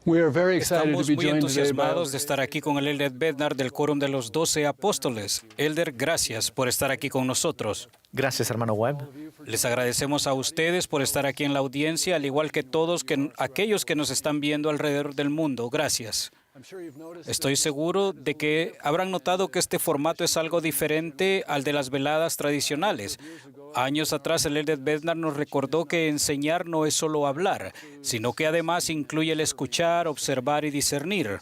We are very excited to Estamos be muy joined today by entusiasmados de estar aquí con el Elder Bednar del Quórum de los 12 Apóstoles. Elder, gracias por estar aquí con nosotros. Gracias, hermano Webb. Les agradecemos a ustedes por estar aquí en la audiencia, al igual que todos aquellos que nos están viendo alrededor del mundo. Gracias. Estoy seguro de que habrán notado que este formato es algo diferente al de las veladas tradicionales. Años atrás, el Elder Bednar nos recordó que enseñar no es solo hablar, sino que además incluye el escuchar, observar y discernir.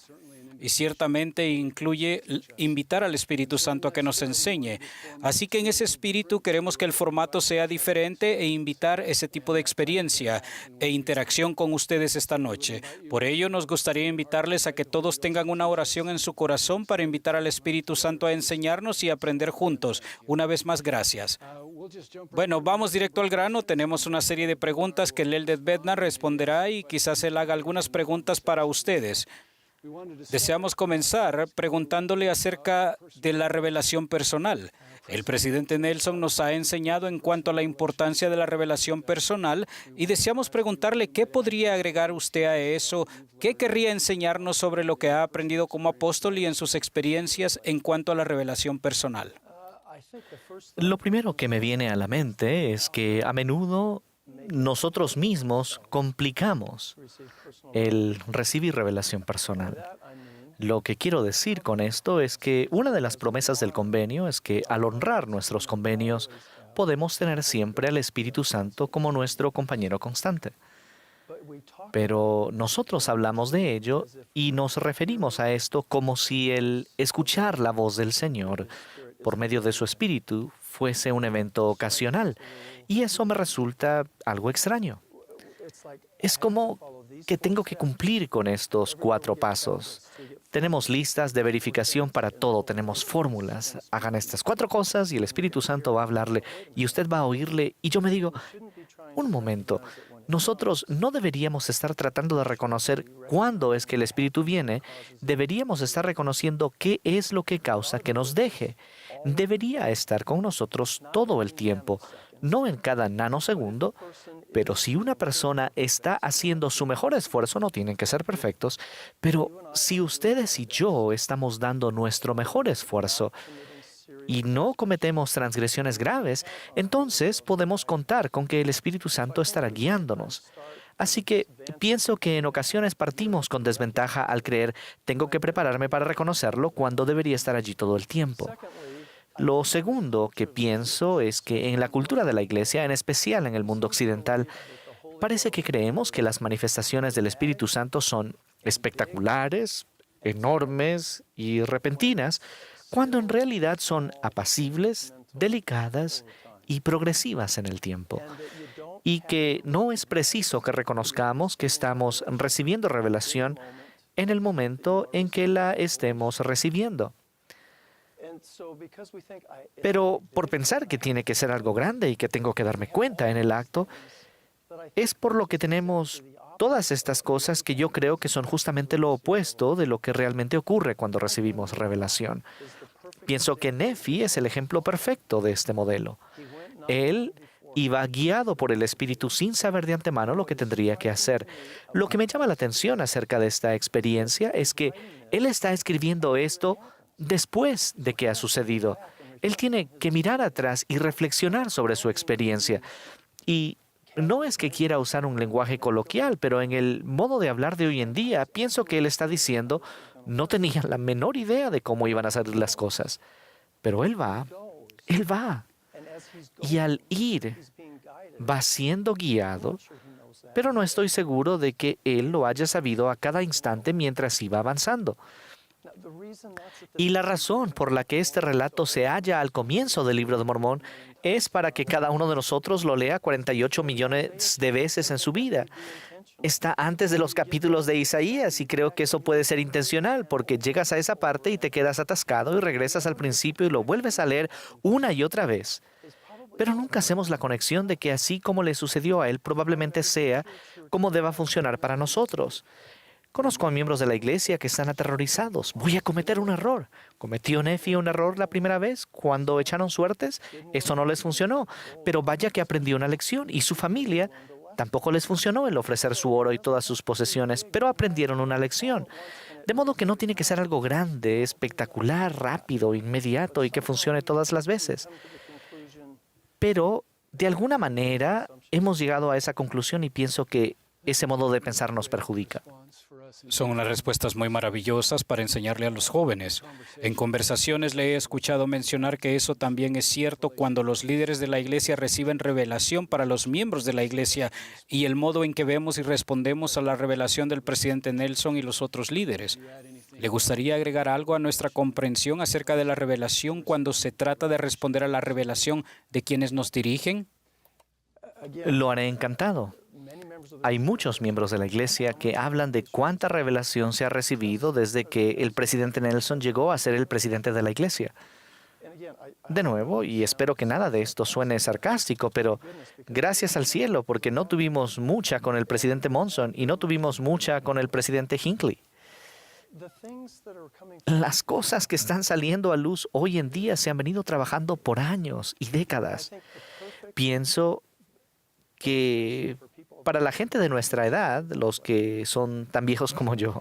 Y ciertamente incluye invitar al Espíritu Santo a que nos enseñe. Así que en ese espíritu queremos que el formato sea diferente e invitar ese tipo de experiencia e interacción con ustedes esta noche. Por ello, nos gustaría invitarles a que todos tengan una oración en su corazón para invitar al Espíritu Santo a enseñarnos y aprender juntos. Una vez más, gracias. Bueno, vamos directo al grano. Tenemos una serie de preguntas que el Elder Bednar responderá y quizás él haga algunas preguntas para ustedes. Deseamos comenzar preguntándole acerca de la revelación personal. El presidente Nelson nos ha enseñado en cuanto a la importancia de la revelación personal y deseamos preguntarle qué podría agregar usted a eso, qué querría enseñarnos sobre lo que ha aprendido como apóstol y en sus experiencias en cuanto a la revelación personal. Lo primero que me viene a la mente es que a menudo nosotros mismos complicamos el recibir revelación personal. Lo que quiero decir con esto es que una de las promesas del convenio es que al honrar nuestros convenios podemos tener siempre al Espíritu Santo como nuestro compañero constante. Pero nosotros hablamos de ello y nos referimos a esto como si el escuchar la voz del Señor por medio de su Espíritu fuese un evento ocasional. Y eso me resulta algo extraño. Es como que tengo que cumplir con estos 4 pasos. Tenemos listas de verificación para todo, tenemos fórmulas. Hagan estas 4 cosas y el Espíritu Santo va a hablarle y usted va a oírle. Y yo me digo, un momento, nosotros no deberíamos estar tratando de reconocer cuándo es que el Espíritu viene, deberíamos estar reconociendo qué es lo que causa que nos deje. Debería estar con nosotros todo el tiempo, no en cada nanosegundo, pero si una persona está haciendo su mejor esfuerzo, no tienen que ser perfectos, pero si ustedes y yo estamos dando nuestro mejor esfuerzo y no cometemos transgresiones graves, entonces podemos contar con que el Espíritu Santo estará guiándonos. Así que pienso que en ocasiones partimos con desventaja al creer, tengo que prepararme para reconocerlo cuando debería estar allí todo el tiempo. Lo segundo que pienso es que en la cultura de la Iglesia, en especial en el mundo occidental, parece que creemos que las manifestaciones del Espíritu Santo son espectaculares, enormes y repentinas, cuando en realidad son apacibles, delicadas y progresivas en el tiempo. Y que no es preciso que reconozcamos que estamos recibiendo revelación en el momento en que la estemos recibiendo. Pero por pensar que tiene que ser algo grande y que tengo que darme cuenta en el acto, es por lo que tenemos todas estas cosas que yo creo que son justamente lo opuesto de lo que realmente ocurre cuando recibimos revelación. Pienso que Nefi es el ejemplo perfecto de este modelo. Él iba guiado por el Espíritu sin saber de antemano lo que tendría que hacer. Lo que me llama la atención acerca de esta experiencia es que él está escribiendo esto después de que ha sucedido. Él tiene que mirar atrás y reflexionar sobre su experiencia. Y no es que quiera usar un lenguaje coloquial, pero en el modo de hablar de hoy en día, pienso que él está diciendo, no tenía la menor idea de cómo iban a salir las cosas. Pero él va. Y al ir, va siendo guiado, pero no estoy seguro de que él lo haya sabido a cada instante mientras iba avanzando. Y la razón por la que este relato se halla al comienzo del Libro de Mormón es para que cada uno de nosotros lo lea 48 millones de veces en su vida. Está antes de los capítulos de Isaías y creo que eso puede ser intencional porque llegas a esa parte y te quedas atascado y regresas al principio y lo vuelves a leer una y otra vez. Pero nunca hacemos la conexión de que así como le sucedió a él, probablemente sea como deba funcionar para nosotros. Conozco a miembros de la iglesia que están aterrorizados. Voy a cometer un error. ¿Cometió Nefi un error la primera vez cuando echaron suertes? Eso no les funcionó. Pero vaya que aprendió una lección y su familia Tampoco les funcionó el ofrecer su oro y todas sus posesiones, pero aprendieron una lección. De modo que no tiene que ser algo grande, espectacular, rápido, inmediato y que funcione todas las veces. Pero, de alguna manera, hemos llegado a esa conclusión y pienso que ese modo de pensar nos perjudica. Son unas respuestas muy maravillosas para enseñarle a los jóvenes. En conversaciones le he escuchado mencionar que eso también es cierto cuando los líderes de la iglesia reciben revelación para los miembros de la iglesia y el modo en que vemos y respondemos a la revelación del presidente Nelson y los otros líderes. ¿Le gustaría agregar algo a nuestra comprensión acerca de la revelación cuando se trata de responder a la revelación de quienes nos dirigen? Lo haré encantado. Hay muchos miembros de la iglesia que hablan de cuánta revelación se ha recibido desde que el presidente Nelson llegó a ser el presidente de la iglesia. De nuevo, y espero que nada de esto suene sarcástico, pero gracias al cielo, porque no tuvimos mucha con el presidente Monson y no tuvimos mucha con el presidente Hinckley. Las cosas que están saliendo a luz hoy en día se han venido trabajando por años y décadas. Pienso que para la gente de nuestra edad, los que son tan viejos como yo,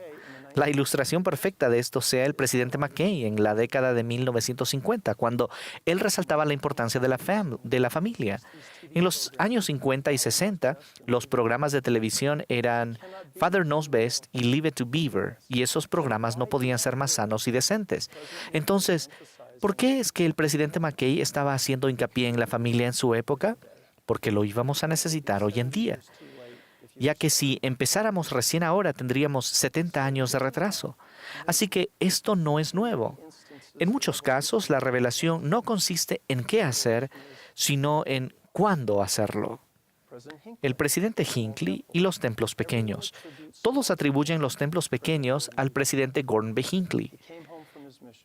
la ilustración perfecta de esto sea el presidente McKay en la década de 1950, cuando él resaltaba la importancia de la familia. En los años 50 y 60, los programas de televisión eran Father Knows Best y Leave It to Beaver, y esos programas no podían ser más sanos y decentes. Entonces, ¿por qué es que el presidente McKay estaba haciendo hincapié en la familia en su época? Porque lo íbamos a necesitar hoy en día, ya que si empezáramos recién ahora tendríamos 70 años de retraso. Así que esto no es nuevo. En muchos casos, la revelación no consiste en qué hacer, sino en cuándo hacerlo. El presidente Hinckley y los templos pequeños. Todos atribuyen los templos pequeños al presidente Gordon B. Hinckley.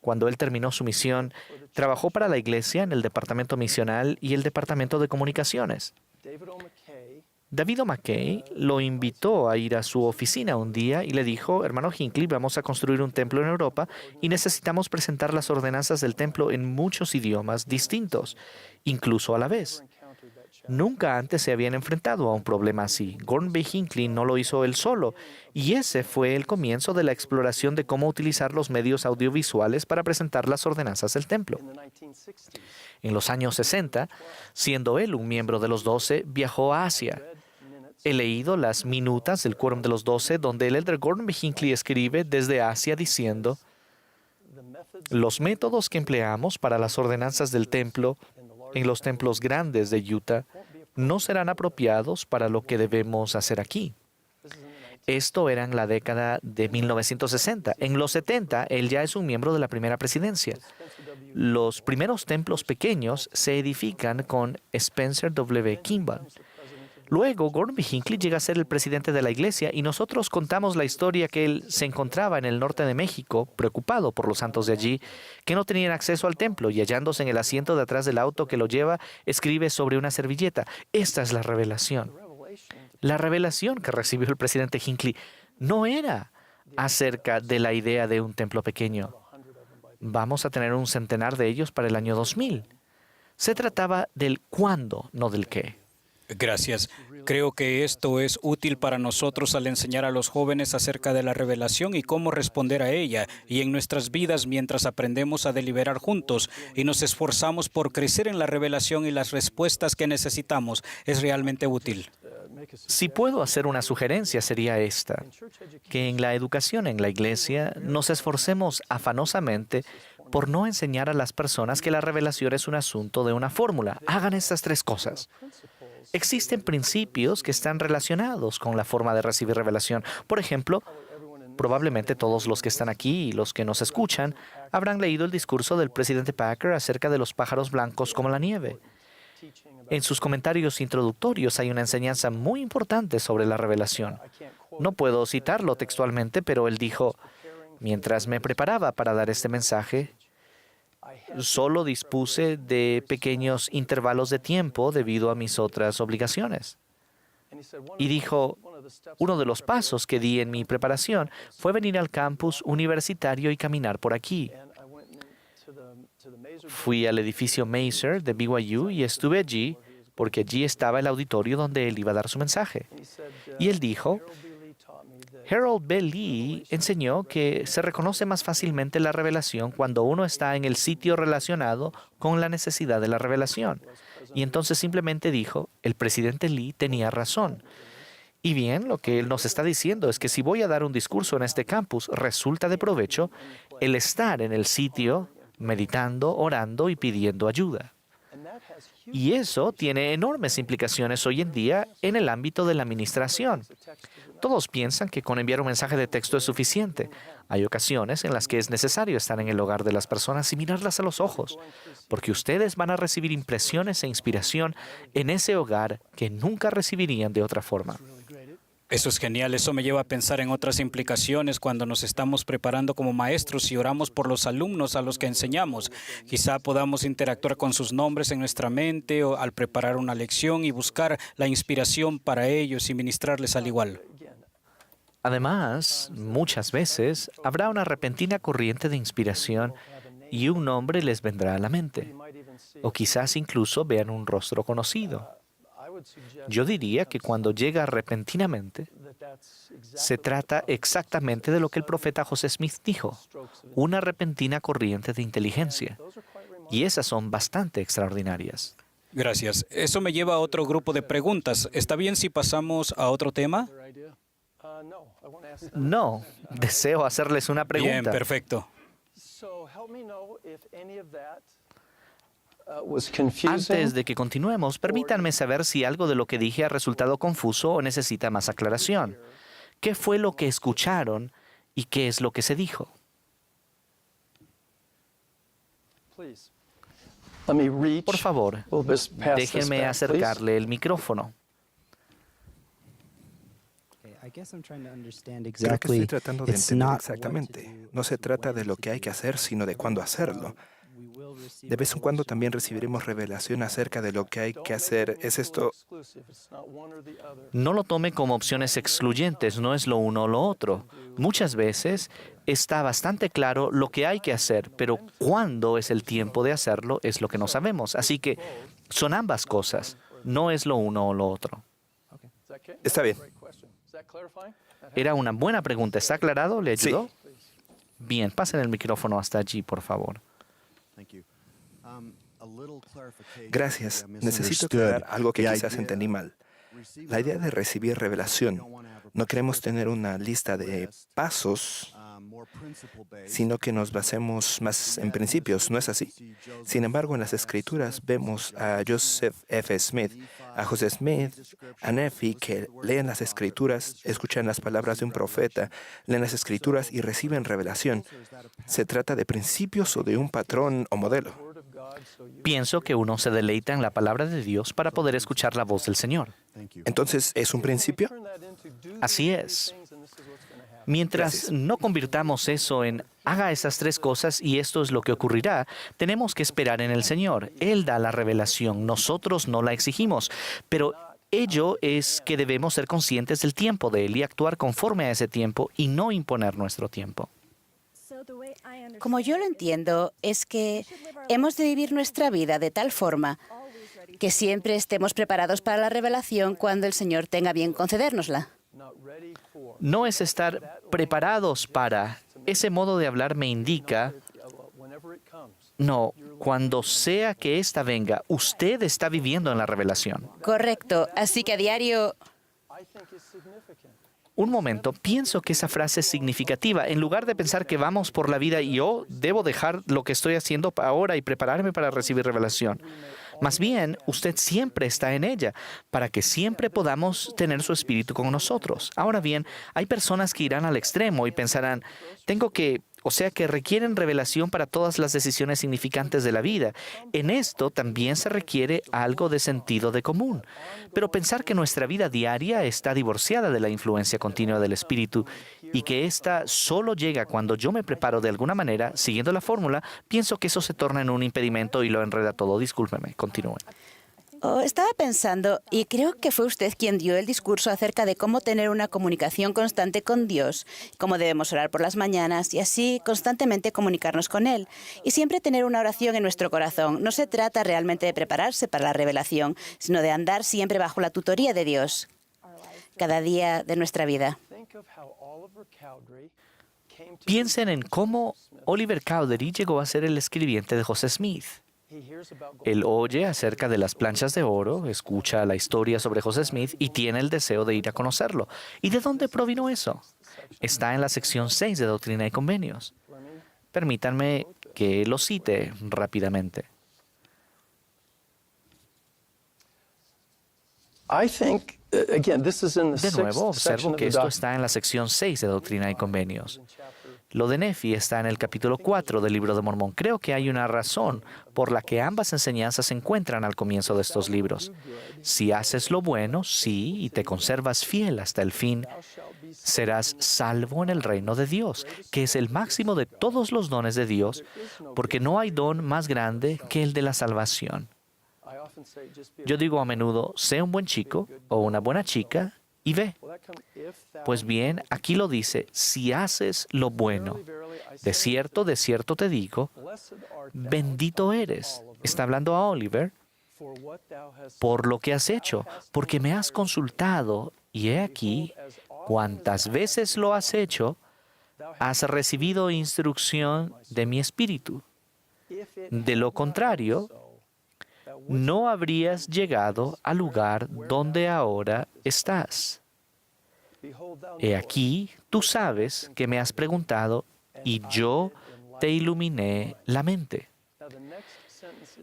Cuando él terminó su misión, trabajó para la iglesia en el departamento misional y el departamento de comunicaciones. David O. McKay lo invitó a ir a su oficina un día y le dijo: hermano Hinckley, vamos a construir un templo en Europa y necesitamos presentar las ordenanzas del templo en muchos idiomas distintos, incluso a la vez. Nunca antes se habían enfrentado a un problema así. Gordon B. Hinckley no lo hizo él solo, y ese fue el comienzo de la exploración de cómo utilizar los medios audiovisuales para presentar las ordenanzas del templo. En los años 60, siendo él un miembro de los 12, viajó a Asia. He leído las minutas del Quórum de los 12, donde el elder Gordon B. Hinckley escribe desde Asia diciendo: los métodos que empleamos para las ordenanzas del templo en los templos grandes de Utah no serán apropiados para lo que debemos hacer aquí. Esto era en la década de 1960. En los 70, él ya es un miembro de la primera presidencia. Los primeros templos pequeños se edifican con Spencer W. Kimball. Luego, Gordon B. Hinckley llega a ser el presidente de la iglesia y nosotros contamos la historia que él se encontraba en el norte de México, preocupado por los santos de allí, que no tenían acceso al templo, y hallándose en el asiento de atrás del auto que lo lleva, escribe sobre una servilleta: esta es la revelación. La revelación que recibió el presidente Hinckley no era acerca de la idea de un templo pequeño. Vamos a tener un centenar de ellos para el año 2000. Se trataba del cuándo, no del qué. Gracias. Creo que esto es útil para nosotros al enseñar a los jóvenes acerca de la revelación y cómo responder a ella, y en nuestras vidas mientras aprendemos a deliberar juntos y nos esforzamos por crecer en la revelación y las respuestas que necesitamos. Es realmente útil. Si puedo hacer una sugerencia, sería esta: que en la educación en la iglesia nos esforcemos afanosamente por no enseñar a las personas que la revelación es un asunto de una fórmula. Hagan estas 3 cosas. Existen principios que están relacionados con la forma de recibir revelación. Por ejemplo, probablemente todos los que están aquí y los que nos escuchan habrán leído el discurso del presidente Packer acerca de los pájaros blancos como la nieve. En sus comentarios introductorios hay una enseñanza muy importante sobre la revelación. No puedo citarlo textualmente, pero él dijo: mientras me preparaba para dar este mensaje, solo dispuse de pequeños intervalos de tiempo debido a mis otras obligaciones. Y dijo: uno de los pasos que di en mi preparación fue venir al campus universitario y caminar por aquí. Fui al edificio Maser de BYU y estuve allí porque allí estaba el auditorio donde él iba a dar su mensaje. Y él dijo, Harold B. Lee enseñó que se reconoce más fácilmente la revelación cuando uno está en el sitio relacionado con la necesidad de la revelación. Y entonces simplemente dijo, el presidente Lee tenía razón. Y bien, lo que él nos está diciendo es que si voy a dar un discurso en este campus, resulta de provecho el estar en el sitio, meditando, orando y pidiendo ayuda. Y eso tiene enormes implicaciones hoy en día en el ámbito de la administración. Todos piensan que con enviar un mensaje de texto es suficiente. Hay ocasiones en las que es necesario estar en el hogar de las personas y mirarlas a los ojos, porque ustedes van a recibir impresiones e inspiración en ese hogar que nunca recibirían de otra forma. Eso es genial. Eso me lleva a pensar en otras implicaciones cuando nos estamos preparando como maestros y oramos por los alumnos a los que enseñamos. Quizá podamos interactuar con sus nombres en nuestra mente o al preparar una lección y buscar la inspiración para ellos y ministrarles al igual. Además, muchas veces habrá una repentina corriente de inspiración y un nombre les vendrá a la mente. O quizás incluso vean un rostro conocido. Yo diría que cuando llega repentinamente, se trata exactamente de lo que el profeta José Smith dijo, una repentina corriente de inteligencia. Y esas son bastante extraordinarias. Gracias. Eso me lleva a otro grupo de preguntas. ¿Está bien si pasamos a otro tema? No, deseo hacerles una pregunta. Bien, perfecto. Antes de que continuemos, permítanme saber si algo de lo que dije ha resultado confuso o necesita más aclaración. ¿Qué fue lo que escucharon y qué es lo que se dijo? Por favor, déjenme acercarle el micrófono. Creo que estoy tratando de entender exactamente. No se trata de lo que hay que hacer, sino de cuándo hacerlo. De vez en cuando también recibiremos revelación acerca de lo que hay que hacer. ¿Es esto? No lo tome como opciones excluyentes, no es lo uno o lo otro. Muchas veces está bastante claro lo que hay que hacer, pero cuándo es el tiempo de hacerlo es lo que no sabemos. Así que son ambas cosas, no es lo uno o lo otro. Está bien. Era una buena pregunta. ¿Está aclarado? ¿Le ayudó? Sí. Bien, pasen el micrófono hasta allí, por favor. Gracias. Necesito aclarar algo que quizás entendí mal. La idea de recibir revelación. No queremos tener una lista de pasos, sino que nos basemos más en principios. ¿No es así? Sin embargo, en las Escrituras vemos a Joseph F. Smith, a José Smith, a Nephi, que leen las Escrituras, escuchan las palabras de un profeta, leen las Escrituras y reciben revelación. ¿Se trata de principios o de un patrón o modelo? Pienso que uno se deleita en la palabra de Dios para poder escuchar la voz del Señor. Entonces, ¿es un principio? Así es. Mientras Gracias. no convirtamos eso en haga esas tres cosas y esto es lo que ocurrirá, tenemos que esperar en el Señor. Él da la revelación, nosotros no la exigimos, pero ello es que debemos ser conscientes del tiempo de Él y actuar conforme a ese tiempo y no imponer nuestro tiempo. Como yo lo entiendo, es que hemos de vivir nuestra vida de tal forma que siempre estemos preparados para la revelación cuando el Señor tenga bien concedérnosla. No es estar preparados para. Ese modo de hablar me indica, no, cuando sea que ésta venga, usted está viviendo en la revelación. Correcto. Así que a diario... Un momento, pienso que esa frase es significativa. En lugar de pensar que vamos por la vida y yo debo dejar lo que estoy haciendo ahora y prepararme para recibir revelación. Más bien, usted siempre está en ella, para que siempre podamos tener su espíritu con nosotros. Ahora bien, hay personas que irán al extremo y pensarán, o sea que requieren revelación para todas las decisiones significantes de la vida. En esto también se requiere algo de sentido de común. Pero pensar que nuestra vida diaria está divorciada de la influencia continua del Espíritu y que ésta solo llega cuando yo me preparo de alguna manera, siguiendo la fórmula, pienso que eso se torna en un impedimento y lo enreda todo. Discúlpeme, continúe. Estaba pensando, y creo que fue usted quien dio el discurso acerca de cómo tener una comunicación constante con Dios, cómo debemos orar por las mañanas y así constantemente comunicarnos con Él. Y siempre tener una oración en nuestro corazón. No se trata realmente de prepararse para la revelación, sino de andar siempre bajo la tutoría de Dios, cada día de nuestra vida. Piensen en cómo Oliver Cowdery llegó a ser el escribiente de José Smith. Él oye acerca de las planchas de oro, escucha la historia sobre José Smith y tiene el deseo de ir a conocerlo. ¿Y de dónde provino eso? Está en la sección 6 de Doctrina y Convenios. Permítanme que lo cite rápidamente. De nuevo, observo que esto está en la sección 6 de Doctrina y Convenios. Lo de Nefi está en el capítulo 4 del Libro de Mormón. Creo que hay una razón por la que ambas enseñanzas se encuentran al comienzo de estos libros. Si haces lo bueno, sí, y te conservas fiel hasta el fin, serás salvo en el reino de Dios, que es el máximo de todos los dones de Dios, porque no hay don más grande que el de la salvación. Yo digo a menudo, sé un buen chico o una buena chica y ve. Pues bien, aquí lo dice, si haces lo bueno, de cierto te digo, bendito eres. Está hablando a Oliver por lo que has hecho, porque me has consultado y he aquí, cuantas veces lo has hecho, has recibido instrucción de mi espíritu. De lo contrario, no habrías llegado al lugar donde ahora estás. He aquí, tú sabes que me has preguntado y yo te iluminé la mente.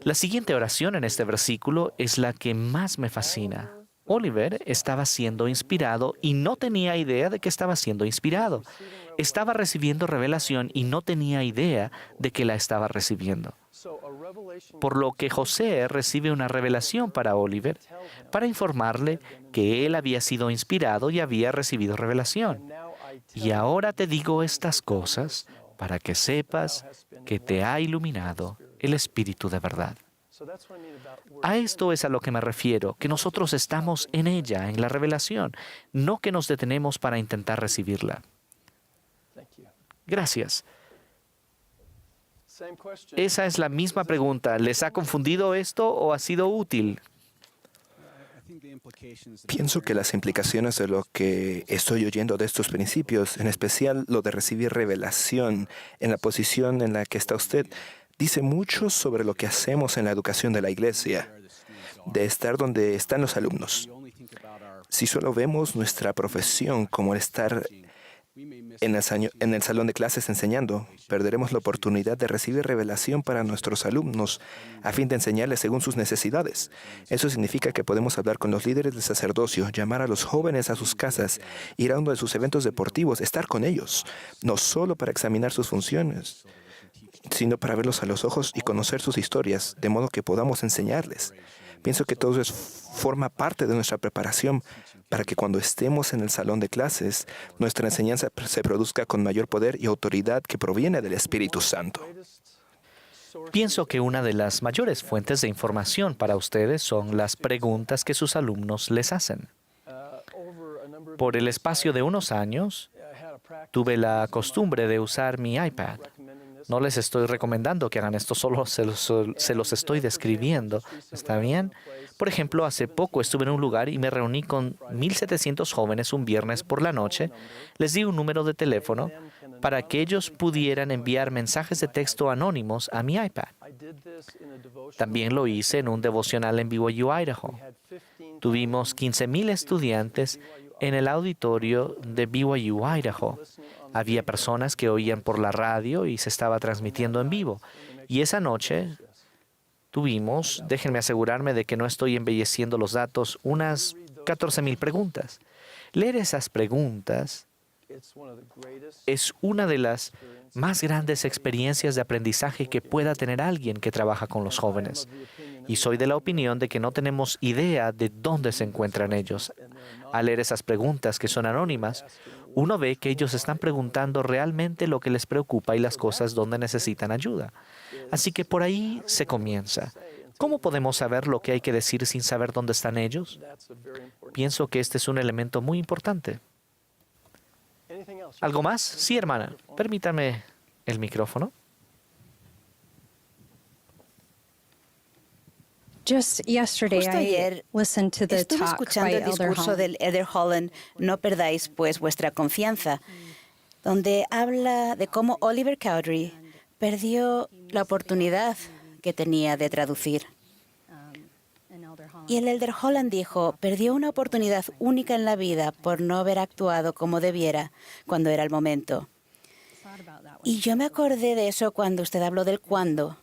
La siguiente oración en este versículo es la que más me fascina. Oliver estaba siendo inspirado y no tenía idea de que estaba siendo inspirado. Estaba recibiendo revelación y no tenía idea de que la estaba recibiendo. Por lo que José recibe una revelación para Oliver, para informarle que él había sido inspirado y había recibido revelación. Y ahora te digo estas cosas para que sepas que te ha iluminado el Espíritu de verdad. A esto es a lo que me refiero, que nosotros estamos en ella, en la revelación, no que nos detenemos para intentar recibirla. Gracias. Esa es la misma pregunta. ¿Les ha confundido esto o ha sido útil? Pienso que las implicaciones de lo que estoy oyendo de estos principios, en especial lo de recibir revelación en la posición en la que está usted, dice mucho sobre lo que hacemos en la educación de la iglesia, de estar donde están los alumnos. Si solo vemos nuestra profesión como el estar en el salón de clases enseñando, perderemos la oportunidad de recibir revelación para nuestros alumnos a fin de enseñarles según sus necesidades. Eso significa que podemos hablar con los líderes del sacerdocio, llamar a los jóvenes a sus casas, ir a uno de sus eventos deportivos, estar con ellos, no solo para examinar sus funciones, sino para verlos a los ojos y conocer sus historias, de modo que podamos enseñarles. Pienso que todo eso forma parte de nuestra preparación para que cuando estemos en el salón de clases, nuestra enseñanza se produzca con mayor poder y autoridad que proviene del Espíritu Santo. Pienso que una de las mayores fuentes de información para ustedes son las preguntas que sus alumnos les hacen. Por el espacio de unos años, tuve la costumbre de usar mi iPad. No les estoy recomendando que hagan esto, solo se los estoy describiendo. ¿Está bien? Por ejemplo, hace poco estuve en un lugar y me reuní con 1,700 jóvenes un viernes por la noche. Les di un número de teléfono para que ellos pudieran enviar mensajes de texto anónimos a mi iPad. También lo hice en un devocional en BYU, Idaho. Tuvimos 15,000 estudiantes en el auditorio de BYU, Idaho. Había personas que oían por la radio y se estaba transmitiendo en vivo. Y esa noche tuvimos, déjenme asegurarme de que no estoy embelleciendo los datos, unas 14,000 preguntas. Leer esas preguntas es una de las más grandes experiencias de aprendizaje que pueda tener alguien que trabaja con los jóvenes. Y soy de la opinión de que no tenemos idea de dónde se encuentran ellos. Al leer esas preguntas que son anónimas, uno ve que ellos están preguntando realmente lo que les preocupa y las cosas donde necesitan ayuda. Así que por ahí se comienza. ¿Cómo podemos saber lo que hay que decir sin saber dónde están ellos? Pienso que este es un elemento muy importante. ¿Algo más? Sí, hermana. Permítame el micrófono. Justo ayer estuve escuchando el discurso del Elder Holland, No perdáis pues vuestra confianza, donde habla de cómo Oliver Cowdery perdió la oportunidad que tenía de traducir. Y el Elder Holland dijo, perdió una oportunidad única en la vida por no haber actuado como debiera cuando era el momento. Y yo me acordé de eso cuando usted habló del cuándo.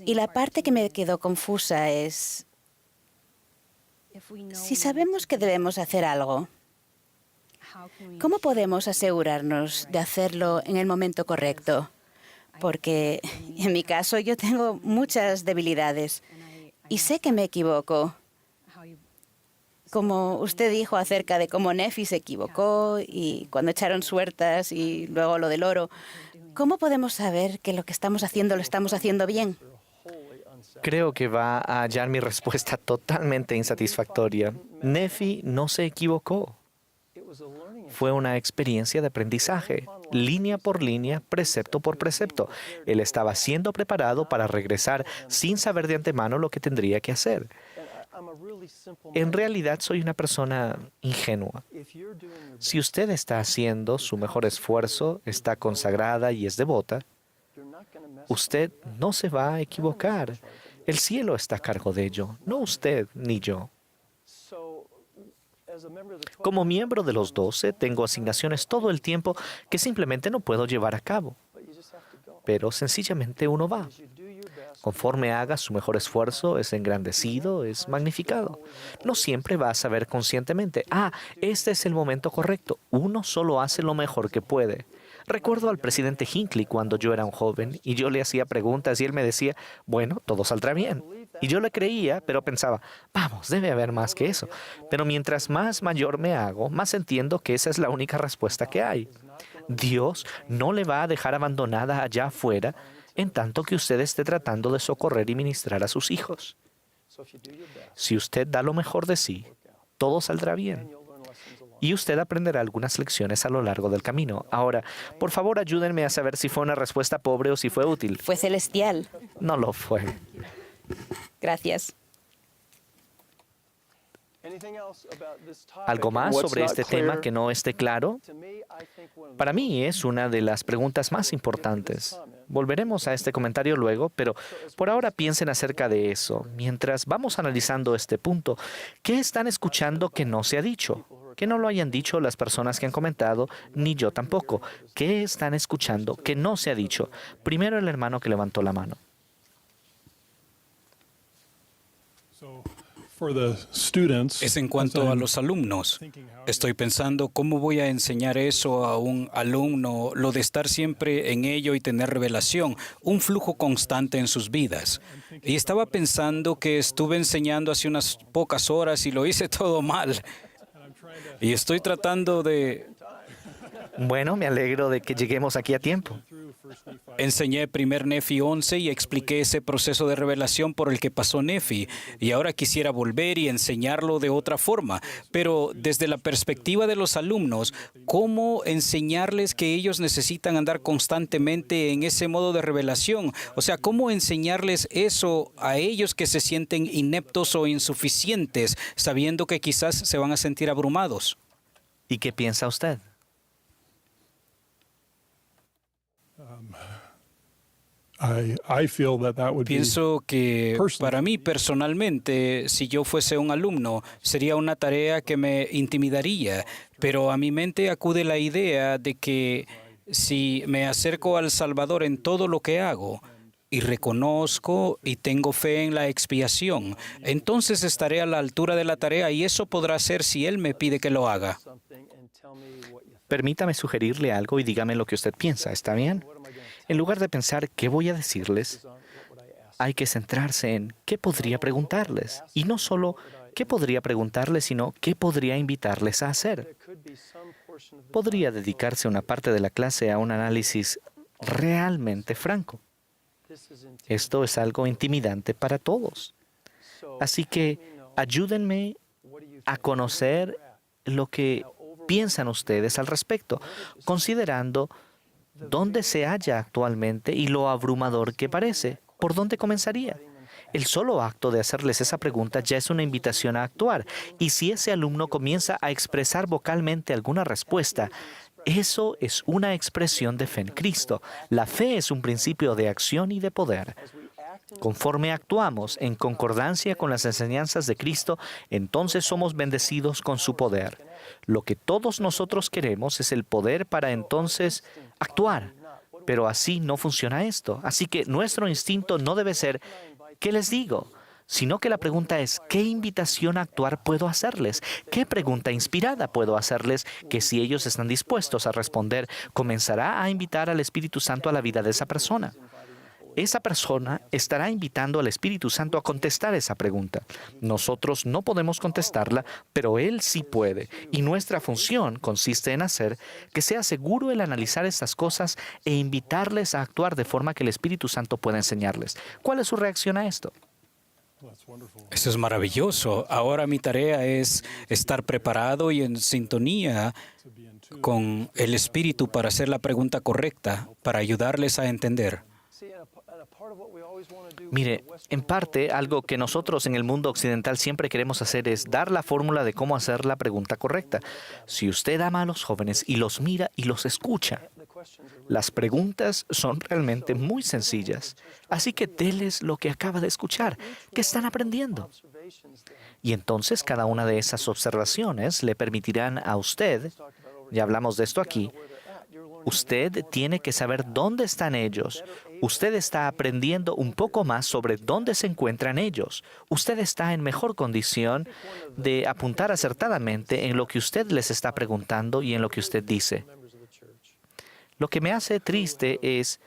Y la parte que me quedó confusa es, si sabemos que debemos hacer algo, ¿cómo podemos asegurarnos de hacerlo en el momento correcto? Porque en mi caso yo tengo muchas debilidades y sé que me equivoco. Como usted dijo acerca de cómo Nefi se equivocó y cuando echaron suertes y luego lo del oro, ¿cómo podemos saber que lo que estamos haciendo lo estamos haciendo bien? Creo que va a hallar mi respuesta totalmente insatisfactoria. Nefi no se equivocó. Fue una experiencia de aprendizaje, línea por línea, precepto por precepto. Él estaba siendo preparado para regresar sin saber de antemano lo que tendría que hacer. En realidad soy una persona ingenua. Si usted está haciendo su mejor esfuerzo, está consagrada y es devota, usted no se va a equivocar. El cielo está a cargo de ello, no usted ni yo. Como miembro de los 12, tengo asignaciones todo el tiempo que simplemente no puedo llevar a cabo. Pero sencillamente uno va. Conforme haga su mejor esfuerzo, es engrandecido, es magnificado. No siempre va a saber conscientemente, este es el momento correcto. Uno solo hace lo mejor que puede. Recuerdo al presidente Hinckley cuando yo era un joven y yo le hacía preguntas y él me decía, bueno, todo saldrá bien. Y yo le creía, pero pensaba, vamos, debe haber más que eso. Pero mientras más mayor me hago, más entiendo que esa es la única respuesta que hay. Dios no le va a dejar abandonada allá afuera en tanto que usted esté tratando de socorrer y ministrar a sus hijos. Si usted da lo mejor de sí, todo saldrá bien. Y usted aprenderá algunas lecciones a lo largo del camino. Ahora, por favor, ayúdenme a saber si fue una respuesta pobre o si fue útil. Fue celestial. No lo fue. Gracias. ¿Algo más sobre este tema que no esté claro? Para mí es una de las preguntas más importantes. Volveremos a este comentario luego, pero por ahora piensen acerca de eso. Mientras vamos analizando este punto, ¿qué están escuchando que no se ha dicho? Que no lo hayan dicho las personas que han comentado, ni yo tampoco. ¿Qué están escuchando que no se ha dicho? Primero el hermano que levantó la mano. Es en cuanto a los alumnos. Estoy pensando cómo voy a enseñar eso a un alumno, lo de estar siempre en ello y tener revelación, un flujo constante en sus vidas. Y estaba pensando que estuve enseñando hace unas pocas horas y lo hice todo mal. Y estoy tratando de... Bueno, me alegro de que lleguemos aquí a tiempo. Enseñé primer Nefi 11 y expliqué ese proceso de revelación por el que pasó Nefi. Y ahora quisiera volver y enseñarlo de otra forma. Pero desde la perspectiva de los alumnos, ¿cómo enseñarles que ellos necesitan andar constantemente en ese modo de revelación? O sea, ¿cómo enseñarles eso a ellos que se sienten ineptos o insuficientes, sabiendo que quizás se van a sentir abrumados? ¿Y qué piensa usted? Pienso que para mí personalmente, si yo fuese un alumno, sería una tarea que me intimidaría, pero a mi mente acude la idea de que si me acerco al Salvador en todo lo que hago y reconozco y tengo fe en la expiación, entonces estaré a la altura de la tarea y eso podrá ser si Él me pide que lo haga. Permítame sugerirle algo y dígame lo que usted piensa, ¿está bien? En lugar de pensar qué voy a decirles, hay que centrarse en qué podría preguntarles. Y no solo qué podría preguntarles, sino qué podría invitarles a hacer. Podría dedicarse una parte de la clase a un análisis realmente franco. Esto es algo intimidante para todos. Así que ayúdenme a conocer lo que piensan ustedes al respecto, considerando dónde se halla actualmente y lo abrumador que parece. ¿Por dónde comenzaría? El solo acto de hacerles esa pregunta ya es una invitación a actuar. Y si ese alumno comienza a expresar vocalmente alguna respuesta, eso es una expresión de fe en Cristo. La fe es un principio de acción y de poder. Conforme actuamos en concordancia con las enseñanzas de Cristo, entonces somos bendecidos con su poder. Lo que todos nosotros queremos es el poder para entonces actuar. Pero así no funciona esto. Así que nuestro instinto no debe ser ¿qué les digo?, sino que la pregunta es ¿qué invitación a actuar puedo hacerles? ¿Qué pregunta inspirada puedo hacerles que si ellos están dispuestos a responder, comenzará a invitar al Espíritu Santo a la vida de esa persona? Esa persona estará invitando al Espíritu Santo a contestar esa pregunta. Nosotros no podemos contestarla, pero Él sí puede. Y nuestra función consiste en hacer que sea seguro el analizar estas cosas e invitarles a actuar de forma que el Espíritu Santo pueda enseñarles. ¿Cuál es su reacción a esto? Eso es maravilloso. Ahora mi tarea es estar preparado y en sintonía con el Espíritu para hacer la pregunta correcta, para ayudarles a entender. Mire, en parte, algo que nosotros en el mundo occidental siempre queremos hacer es dar la fórmula de cómo hacer la pregunta correcta. Si usted ama a los jóvenes y los mira y los escucha, las preguntas son realmente muy sencillas. Así que déles lo que acaba de escuchar, que están aprendiendo. Y entonces cada una de esas observaciones le permitirán a usted, ya hablamos de esto aquí, usted tiene que saber dónde están ellos. Usted está aprendiendo un poco más sobre dónde se encuentran ellos. Usted está en mejor condición de apuntar acertadamente en lo que usted les está preguntando y en lo que usted dice. Lo que me hace triste es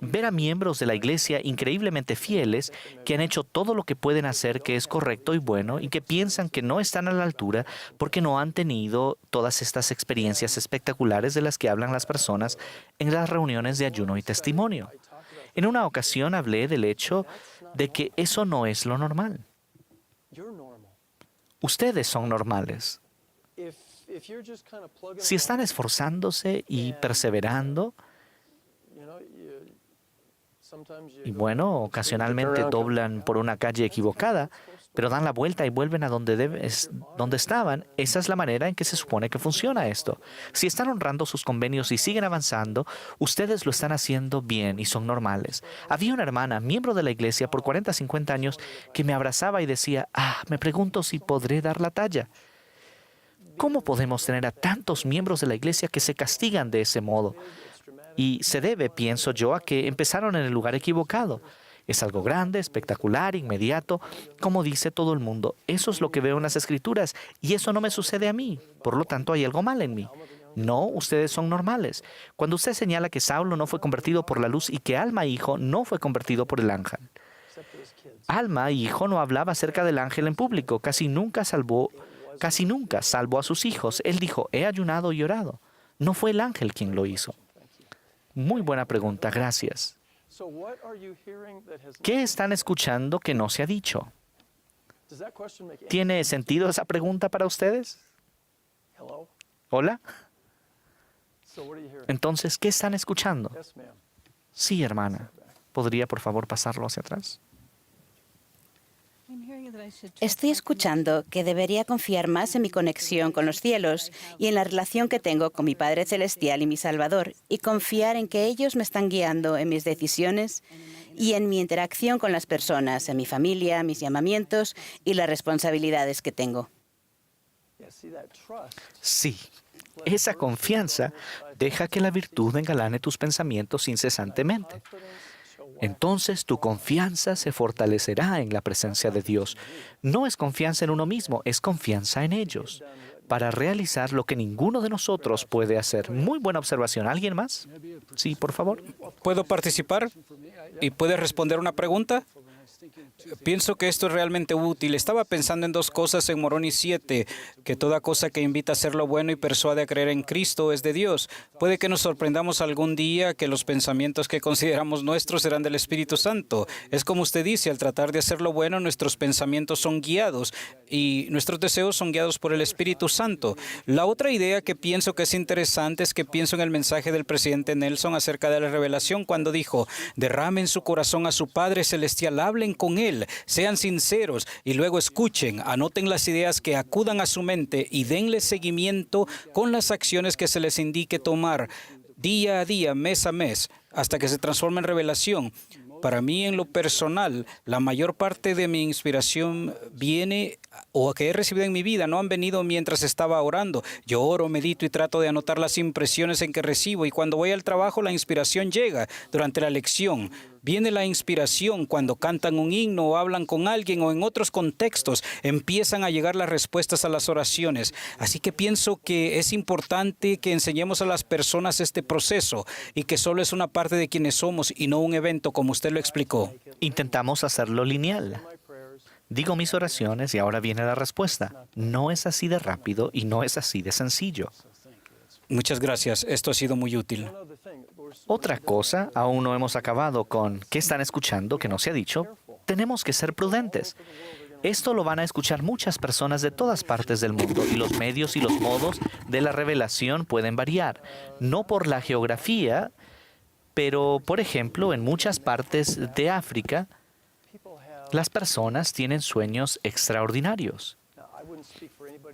ver a miembros de la iglesia increíblemente fieles que han hecho todo lo que pueden hacer que es correcto y bueno y que piensan que no están a la altura porque no han tenido todas estas experiencias espectaculares de las que hablan las personas en las reuniones de ayuno y testimonio. En una ocasión hablé del hecho de que eso no es lo normal. Ustedes son normales. Si están esforzándose y perseverando, y bueno, ocasionalmente doblan por una calle equivocada, pero dan la vuelta y vuelven a donde estaban. Esa es la manera en que se supone que funciona esto. Si están honrando sus convenios y siguen avanzando, ustedes lo están haciendo bien y son normales. Había una hermana, miembro de la iglesia por 40, 50 años, que me abrazaba y decía, me pregunto si podré dar la talla. ¿Cómo podemos tener a tantos miembros de la iglesia que se castigan de ese modo? Y se debe, pienso yo, a que empezaron en el lugar equivocado. Es algo grande, espectacular, inmediato, como dice todo el mundo. Eso es lo que veo en las Escrituras y eso no me sucede a mí. Por lo tanto, hay algo mal en mí. No, ustedes son normales. Cuando usted señala que Saulo no fue convertido por la luz y que Alma, hijo, no fue convertido por el ángel. Alma, hijo, no hablaba acerca del ángel en público. Casi nunca salvó a sus hijos. Él dijo, he ayunado y orado. No fue el ángel quien lo hizo. Muy buena pregunta, gracias. ¿Qué están escuchando que no se ha dicho? ¿Tiene sentido esa pregunta para ustedes? ¿Hola? Entonces, ¿qué están escuchando? Sí, hermana. ¿Podría, por favor, pasarlo hacia atrás? Estoy escuchando que debería confiar más en mi conexión con los cielos y en la relación que tengo con mi Padre Celestial y mi Salvador, y confiar en que ellos me están guiando en mis decisiones y en mi interacción con las personas, en mi familia, mis llamamientos y las responsabilidades que tengo. Sí, esa confianza deja que la virtud engalane tus pensamientos incesantemente. Entonces tu confianza se fortalecerá en la presencia de Dios. No es confianza en uno mismo, es confianza en ellos, para realizar lo que ninguno de nosotros puede hacer. Muy buena observación. ¿Alguien más? Sí, por favor. ¿Puedo participar? ¿Y puedes responder una pregunta? Pienso que esto es realmente útil. Estaba pensando en dos cosas en Moroni 7, que toda cosa que invita a hacer lo bueno y persuade a creer en Cristo es de Dios. Puede que nos sorprendamos algún día que los pensamientos que consideramos nuestros serán del Espíritu Santo. Es como usted dice, al tratar de hacer lo bueno, nuestros pensamientos son guiados y nuestros deseos son guiados por el Espíritu Santo. La otra idea que pienso que es interesante es que pienso en el mensaje del presidente Nelson acerca de la revelación cuando dijo: derramen su corazón a su Padre Celestial, hablen con Él, sean sinceros y luego escuchen, anoten las ideas que acudan a su mente y denle seguimiento con las acciones que se les indique tomar día a día, mes a mes, hasta que se transforme en revelación. Para mí, en lo personal, la mayor parte de mi inspiración viene o que he recibido en mi vida no han venido mientras estaba orando. Yo oro, medito y trato de anotar las impresiones en que recibo, y cuando voy al trabajo la inspiración llega durante la lección. Viene la inspiración cuando cantan un himno o hablan con alguien, o en otros contextos empiezan a llegar las respuestas a las oraciones. Así que pienso que es importante que enseñemos a las personas este proceso y que solo es una parte de quienes somos y no un evento, como usted lo explicó. Intentamos hacerlo lineal. Digo mis oraciones y ahora viene la respuesta. No es así de rápido y no es así de sencillo. Muchas gracias. Esto ha sido muy útil. Otra cosa, aún no hemos acabado con ¿qué están escuchando que no se ha dicho? Tenemos que ser prudentes. Esto lo van a escuchar muchas personas de todas partes del mundo, y los medios y los modos de la revelación pueden variar. No por la geografía, pero, por ejemplo, en muchas partes de África, las personas tienen sueños extraordinarios.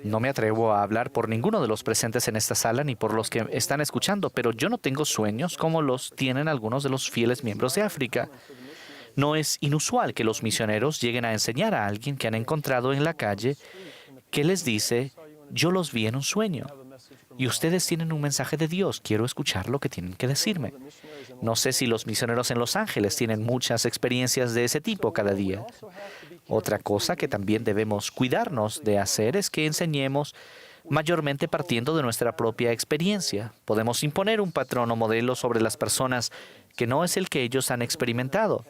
No me atrevo a hablar por ninguno de los presentes en esta sala ni por los que están escuchando, pero yo no tengo sueños como los tienen algunos de los fieles miembros de África. No es inusual que los misioneros lleguen a enseñar a alguien que han encontrado en la calle, que les dice: yo los vi en un sueño y ustedes tienen un mensaje de Dios, quiero escuchar lo que tienen que decirme. No sé si los misioneros en Los Ángeles tienen muchas experiencias de ese tipo cada día. Otra cosa que también debemos cuidarnos de hacer es que enseñemos mayormente partiendo de nuestra propia experiencia. Podemos imponer un patrón o modelo sobre las personas que no es el que ellos han experimentado.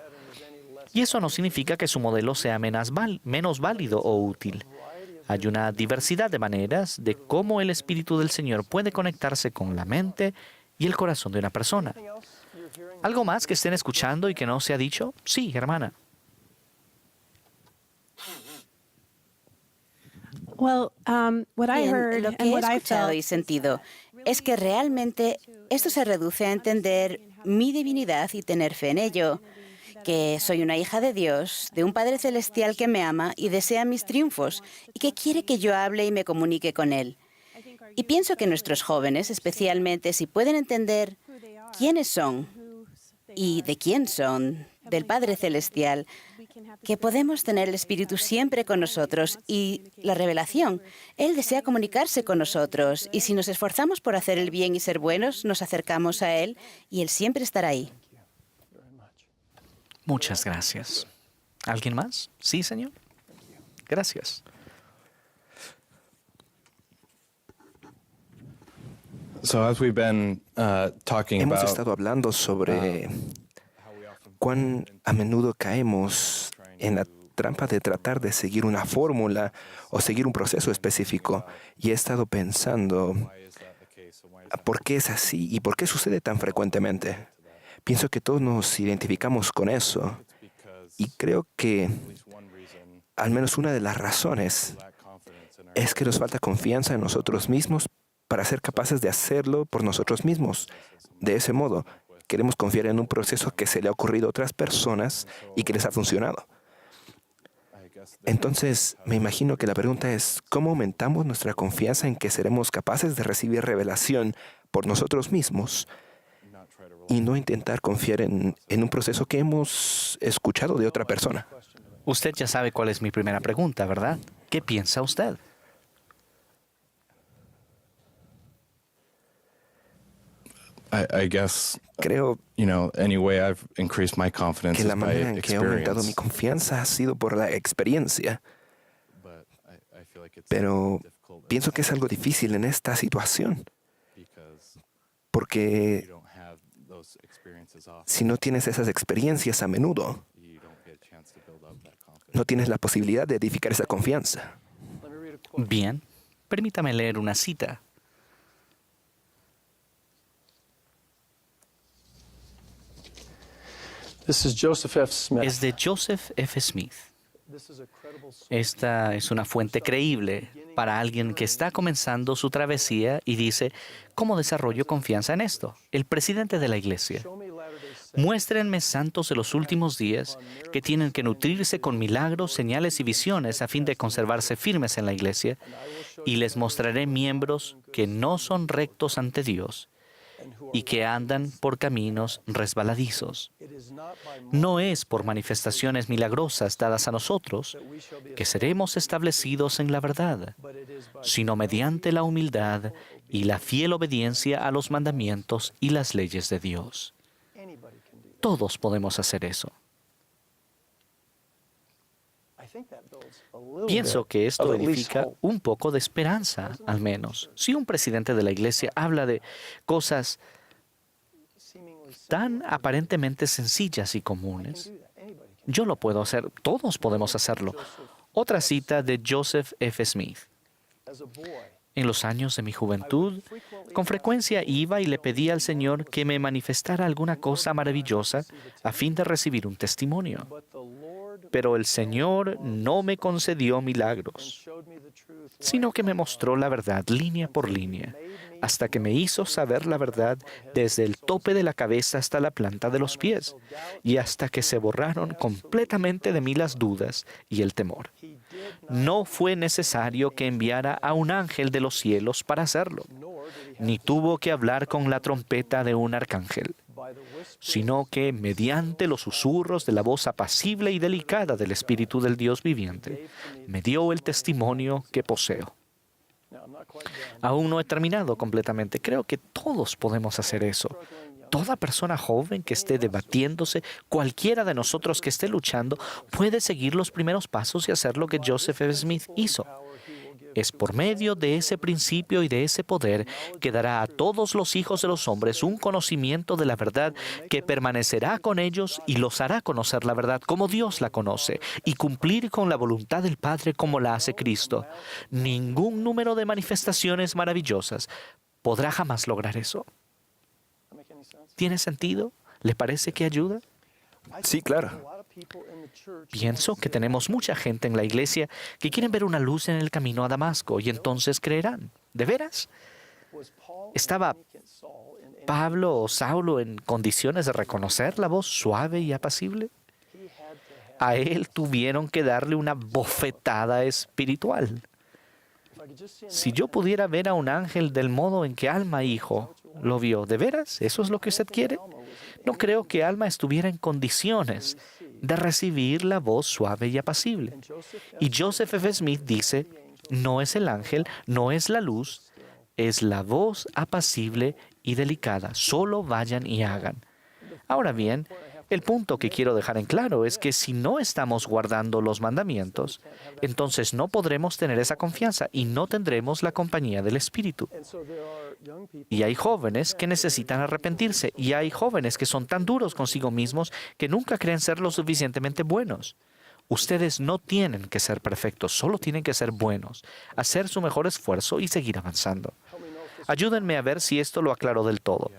Y eso no significa que su modelo sea menos válido o útil. Hay una diversidad de maneras de cómo el Espíritu del Señor puede conectarse con la mente y el corazón de una persona. ¿Algo más que estén escuchando y que no se ha dicho? Sí, hermana. Bien, lo que he escuchado y sentido es que realmente esto se reduce a entender mi divinidad y tener fe en ello, que soy una hija de Dios, de un Padre Celestial que me ama y desea mis triunfos y que quiere que yo hable y me comunique con Él. Y pienso que nuestros jóvenes, especialmente si pueden entender quiénes son y de quién son, del Padre Celestial, que podemos tener el Espíritu siempre con nosotros y la revelación. Él desea comunicarse con nosotros, y si nos esforzamos por hacer el bien y ser buenos, nos acercamos a Él y Él siempre estará ahí. Muchas gracias. ¿Alguien más? Sí, señor. Gracias. Hemos estado hablando sobre cuán a menudo caemos en la trampa de tratar de seguir una fórmula o seguir un proceso específico. Y he estado pensando, ¿por qué es así y por qué sucede tan frecuentemente? Pienso que todos nos identificamos con eso, y creo que al menos una de las razones es que nos falta confianza en nosotros mismos para ser capaces de hacerlo por nosotros mismos. De ese modo, queremos confiar en un proceso que se le ha ocurrido a otras personas y que les ha funcionado. Entonces, me imagino que la pregunta es, ¿cómo aumentamos nuestra confianza en que seremos capaces de recibir revelación por nosotros mismos y no intentar confiar en un proceso que hemos escuchado de otra persona? Usted ya sabe cuál es mi primera pregunta, ¿verdad? ¿Qué piensa usted? Creo que la manera en que he aumentado mi confianza ha sido por la experiencia. Pero pienso que es algo difícil en esta situación, porque si no tienes esas experiencias a menudo, no tienes la posibilidad de edificar esa confianza. Bien, permítame leer una cita. Es de Joseph F. Smith. Esta es una fuente creíble para alguien que está comenzando su travesía y dice, ¿cómo desarrollo confianza en esto? El presidente de la iglesia. Muéstrenme santos de los últimos días que tienen que nutrirse con milagros, señales y visiones a fin de conservarse firmes en la iglesia, y les mostraré miembros que no son rectos ante Dios y que andan por caminos resbaladizos. No es por manifestaciones milagrosas dadas a nosotros que seremos establecidos en la verdad, sino mediante la humildad y la fiel obediencia a los mandamientos y las leyes de Dios. Todos podemos hacer eso. Pienso que esto edifica un poco de esperanza, al menos. Si un presidente de la iglesia habla de cosas tan aparentemente sencillas y comunes, yo lo puedo hacer, todos podemos hacerlo. Otra cita de Joseph F. Smith. En los años de mi juventud, con frecuencia iba y le pedía al Señor que me manifestara alguna cosa maravillosa a fin de recibir un testimonio. Pero el Señor no me concedió milagros, sino que me mostró la verdad línea por línea, hasta que me hizo saber la verdad desde el tope de la cabeza hasta la planta de los pies, y hasta que se borraron completamente de mí las dudas y el temor. No fue necesario que enviara a un ángel de los cielos para hacerlo, ni tuvo que hablar con la trompeta de un arcángel, sino que mediante los susurros de la voz apacible y delicada del Espíritu del Dios viviente, me dio el testimonio que poseo. Aún no he terminado completamente. Creo que todos podemos hacer eso. Toda persona joven que esté debatiéndose, cualquiera de nosotros que esté luchando, puede seguir los primeros pasos y hacer lo que Joseph F. Smith hizo. Es por medio de ese principio y de ese poder que dará a todos los hijos de los hombres un conocimiento de la verdad que permanecerá con ellos y los hará conocer la verdad como Dios la conoce y cumplir con la voluntad del Padre como la hace Cristo. Ningún número de manifestaciones maravillosas podrá jamás lograr eso. ¿Tiene sentido? ¿Le parece que ayuda? Sí, claro. Pienso que tenemos mucha gente en la iglesia que quieren ver una luz en el camino a Damasco y entonces creerán. ¿De veras? ¿Estaba Pablo o Saulo en condiciones de reconocer la voz suave y apacible? A él tuvieron que darle una bofetada espiritual. Si yo pudiera ver a un ángel del modo en que Alma, hijo, lo vio, ¿de veras? ¿Eso es lo que usted quiere? No creo que Alma estuviera en condiciones de recibir la voz suave y apacible. Y Joseph F. Smith dice, no es el ángel, no es la luz, es la voz apacible y delicada. Solo vayan y hagan. Ahora bien, el punto que quiero dejar en claro es que si no estamos guardando los mandamientos, entonces no podremos tener esa confianza y no tendremos la compañía del Espíritu. Y hay jóvenes que necesitan arrepentirse y hay jóvenes que son tan duros consigo mismos que nunca creen ser lo suficientemente buenos. Ustedes no tienen que ser perfectos, solo tienen que ser buenos, hacer su mejor esfuerzo y seguir avanzando. Ayúdenme a ver si esto lo aclaró del todo.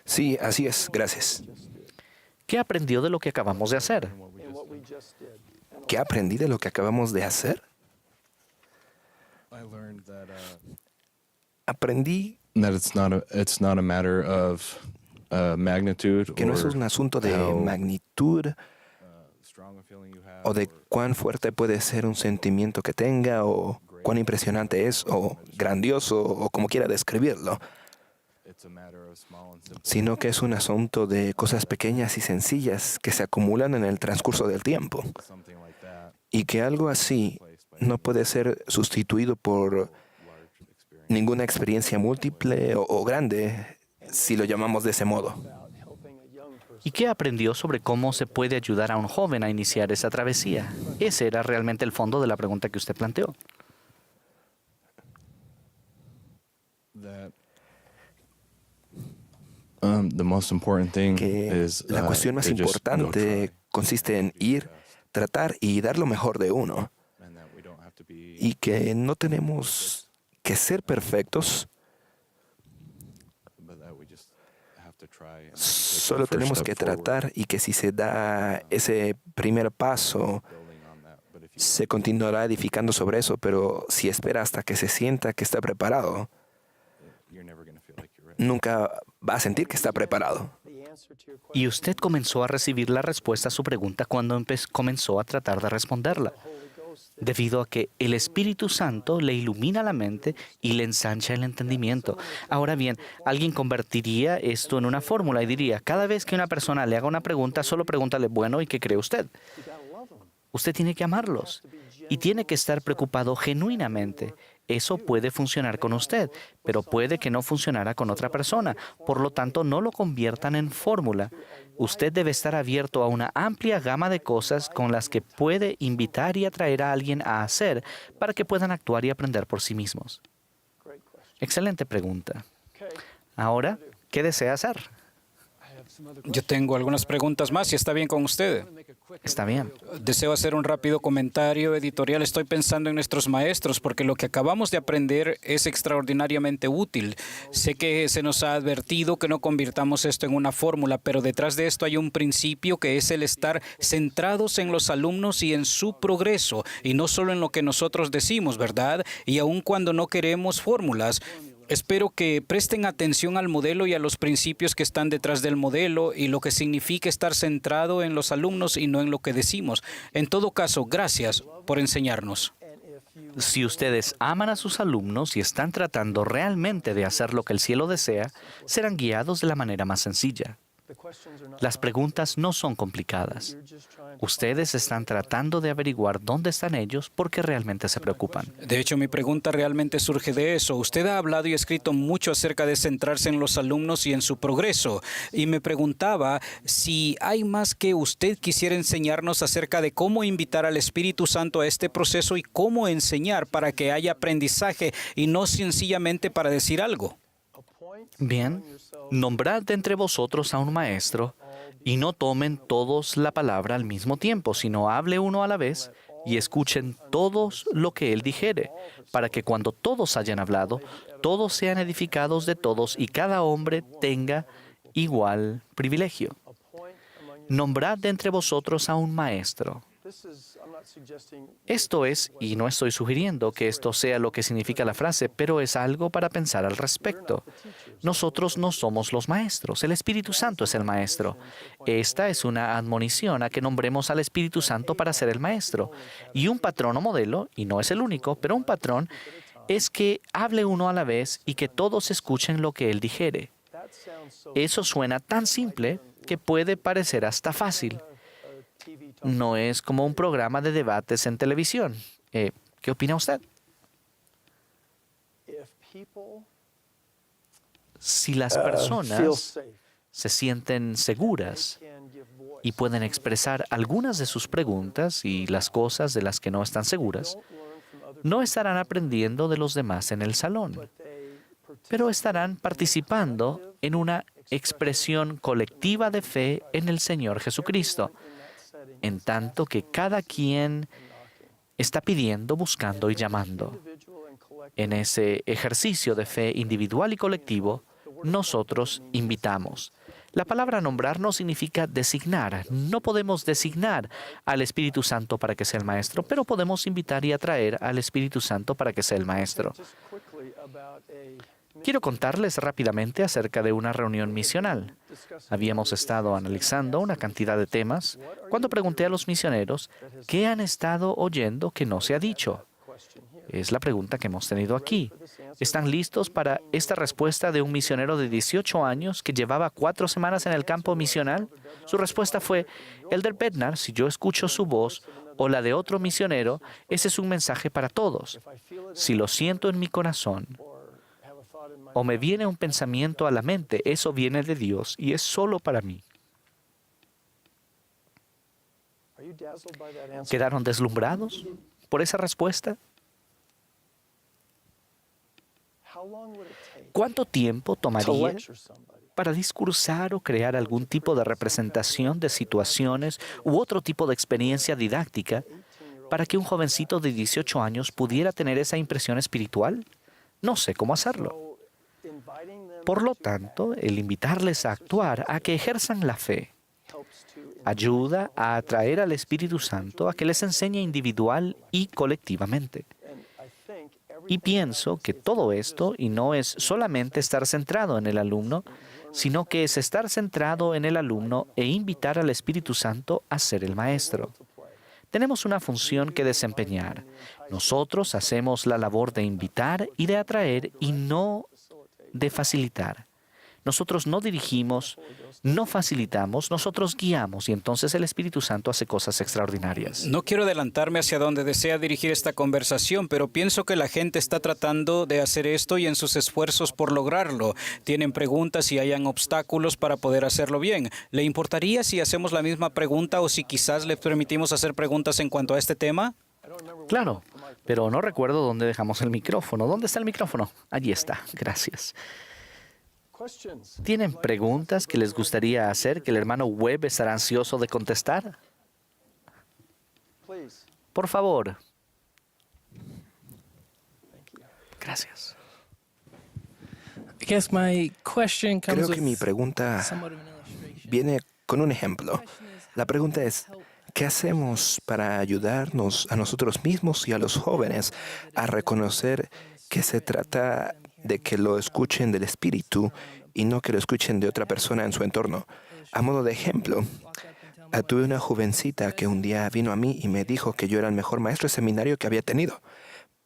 Sí, así es. Gracias. ¿Qué aprendió de lo que acabamos de hacer? ¿Qué aprendí de lo que acabamos de hacer? Aprendí que no es un asunto de magnitud o de cuán fuerte puede ser un sentimiento que tenga o cuán impresionante es o grandioso o como quiera describirlo, sino que es un asunto de cosas pequeñas y sencillas que se acumulan en el transcurso del tiempo y que algo así no puede ser sustituido por ninguna experiencia múltiple o grande, si lo llamamos de ese modo. ¿Y qué aprendió sobre cómo se puede ayudar a un joven a iniciar esa travesía? Ese era realmente el fondo de la pregunta que usted planteó. Que la cuestión más importante consiste en ir, tratar y dar lo mejor de uno. Y que no tenemos que ser perfectos, solo tenemos que tratar, y que si se da ese primer paso, se continuará edificando sobre eso, pero si espera hasta que se sienta que está preparado, nunca va a sentir que está preparado. Y usted comenzó a recibir la respuesta a su pregunta cuando comenzó a tratar de responderla, debido a que el Espíritu Santo le ilumina la mente y le ensancha el entendimiento. Ahora bien, alguien convertiría esto en una fórmula y diría, cada vez que una persona le haga una pregunta, solo pregúntale, bueno, ¿y qué cree usted? Usted tiene que amarlos y tiene que estar preocupado genuinamente. Eso puede funcionar con usted, pero puede que no funcionara con otra persona. Por lo tanto, no lo conviertan en fórmula. Usted debe estar abierto a una amplia gama de cosas con las que puede invitar y atraer a alguien a hacer para que puedan actuar y aprender por sí mismos. Excelente pregunta. Ahora, ¿qué desea hacer? Yo tengo algunas preguntas más, si está bien con usted. Está bien. Deseo hacer un rápido comentario editorial. Estoy pensando en nuestros maestros, porque lo que acabamos de aprender es extraordinariamente útil. Sé que se nos ha advertido que no convirtamos esto en una fórmula, pero detrás de esto hay un principio que es el estar centrados en los alumnos y en su progreso, y no solo en lo que nosotros decimos, ¿verdad? Y aun cuando no queremos fórmulas, espero que presten atención al modelo y a los principios que están detrás del modelo y lo que significa estar centrado en los alumnos y no en lo que decimos. En todo caso, gracias por enseñarnos. Si ustedes aman a sus alumnos y están tratando realmente de hacer lo que el cielo desea, serán guiados de la manera más sencilla. Las preguntas no son complicadas. Ustedes están tratando de averiguar dónde están ellos porque realmente se preocupan. De hecho, mi pregunta realmente surge de eso. Usted ha hablado y escrito mucho acerca de centrarse en los alumnos y en su progreso. Y me preguntaba si hay más que usted quisiera enseñarnos acerca de cómo invitar al Espíritu Santo a este proceso y cómo enseñar para que haya aprendizaje y no sencillamente para decir algo. Bien, nombrad de entre vosotros a un maestro, y no tomen todos la palabra al mismo tiempo, sino hable uno a la vez, y escuchen todos lo que él dijere, para que cuando todos hayan hablado, todos sean edificados de todos, y cada hombre tenga igual privilegio. Nombrad de entre vosotros a un maestro. Esto es, y no estoy sugiriendo que esto sea lo que significa la frase, pero es algo para pensar al respecto. Nosotros no somos los maestros, el Espíritu Santo es el maestro. Esta es una admonición a que nombremos al Espíritu Santo para ser el maestro. Y un patrón o modelo, y no es el único, pero un patrón, es que hable uno a la vez y que todos escuchen lo que él dijere. Eso suena tan simple que puede parecer hasta fácil. No es como un programa de debates en televisión. ¿Qué opina usted? Si las personas se sienten seguras y pueden expresar algunas de sus preguntas y las cosas de las que no están seguras, no estarán aprendiendo de los demás en el salón, pero estarán participando en una expresión colectiva de fe en el Señor Jesucristo, en tanto que cada quien está pidiendo, buscando y llamando. En ese ejercicio de fe individual y colectivo, nosotros invitamos. La palabra nombrar no significa designar. No podemos designar al Espíritu Santo para que sea el maestro, pero podemos invitar y atraer al Espíritu Santo para que sea el maestro. Quiero contarles rápidamente acerca de una reunión misional. Habíamos estado analizando una cantidad de temas cuando pregunté a los misioneros qué han estado oyendo que no se ha dicho. Es la pregunta que hemos tenido aquí. ¿Están listos para esta respuesta de un misionero de 18 años que llevaba 4 semanas en el campo misional? Su respuesta fue, Elder Bednar, si yo escucho su voz o la de otro misionero, ese es un mensaje para todos. Si lo siento en mi corazón, o me viene un pensamiento a la mente, eso viene de Dios y es solo para mí. ¿Quedaron deslumbrados por esa respuesta? ¿Cuánto tiempo tomaría para discursar o crear algún tipo de representación de situaciones u otro tipo de experiencia didáctica para que un jovencito de 18 años pudiera tener esa impresión espiritual? No sé cómo hacerlo. Por lo tanto, el invitarles a actuar, a que ejerzan la fe, ayuda a atraer al Espíritu Santo a que les enseñe individual y colectivamente. Y pienso que todo esto, y no es solamente estar centrado en el alumno, sino que es estar centrado en el alumno e invitar al Espíritu Santo a ser el maestro. Tenemos una función que desempeñar. Nosotros hacemos la labor de invitar y de atraer y no de facilitar. Nosotros no dirigimos, no facilitamos, nosotros guiamos y entonces el Espíritu Santo hace cosas extraordinarias. No quiero adelantarme hacia donde desea dirigir esta conversación, pero pienso que la gente está tratando de hacer esto y en sus esfuerzos por lograrlo. Tienen preguntas y hayan obstáculos para poder hacerlo bien. ¿Le importaría si hacemos la misma pregunta o si quizás le permitimos hacer preguntas en cuanto a este tema? Claro, pero no recuerdo dónde dejamos el micrófono. ¿Dónde está el micrófono? Allí está. Gracias. ¿Tienen preguntas que les gustaría hacer que el hermano Webb estará ansioso de contestar? Por favor. Gracias. Creo que mi pregunta viene con un ejemplo. La pregunta es, ¿qué hacemos para ayudarnos a nosotros mismos y a los jóvenes a reconocer que se trata de que lo escuchen del Espíritu y no que lo escuchen de otra persona en su entorno? A modo de ejemplo, tuve una jovencita que un día vino a mí y me dijo que yo era el mejor maestro de seminario que había tenido.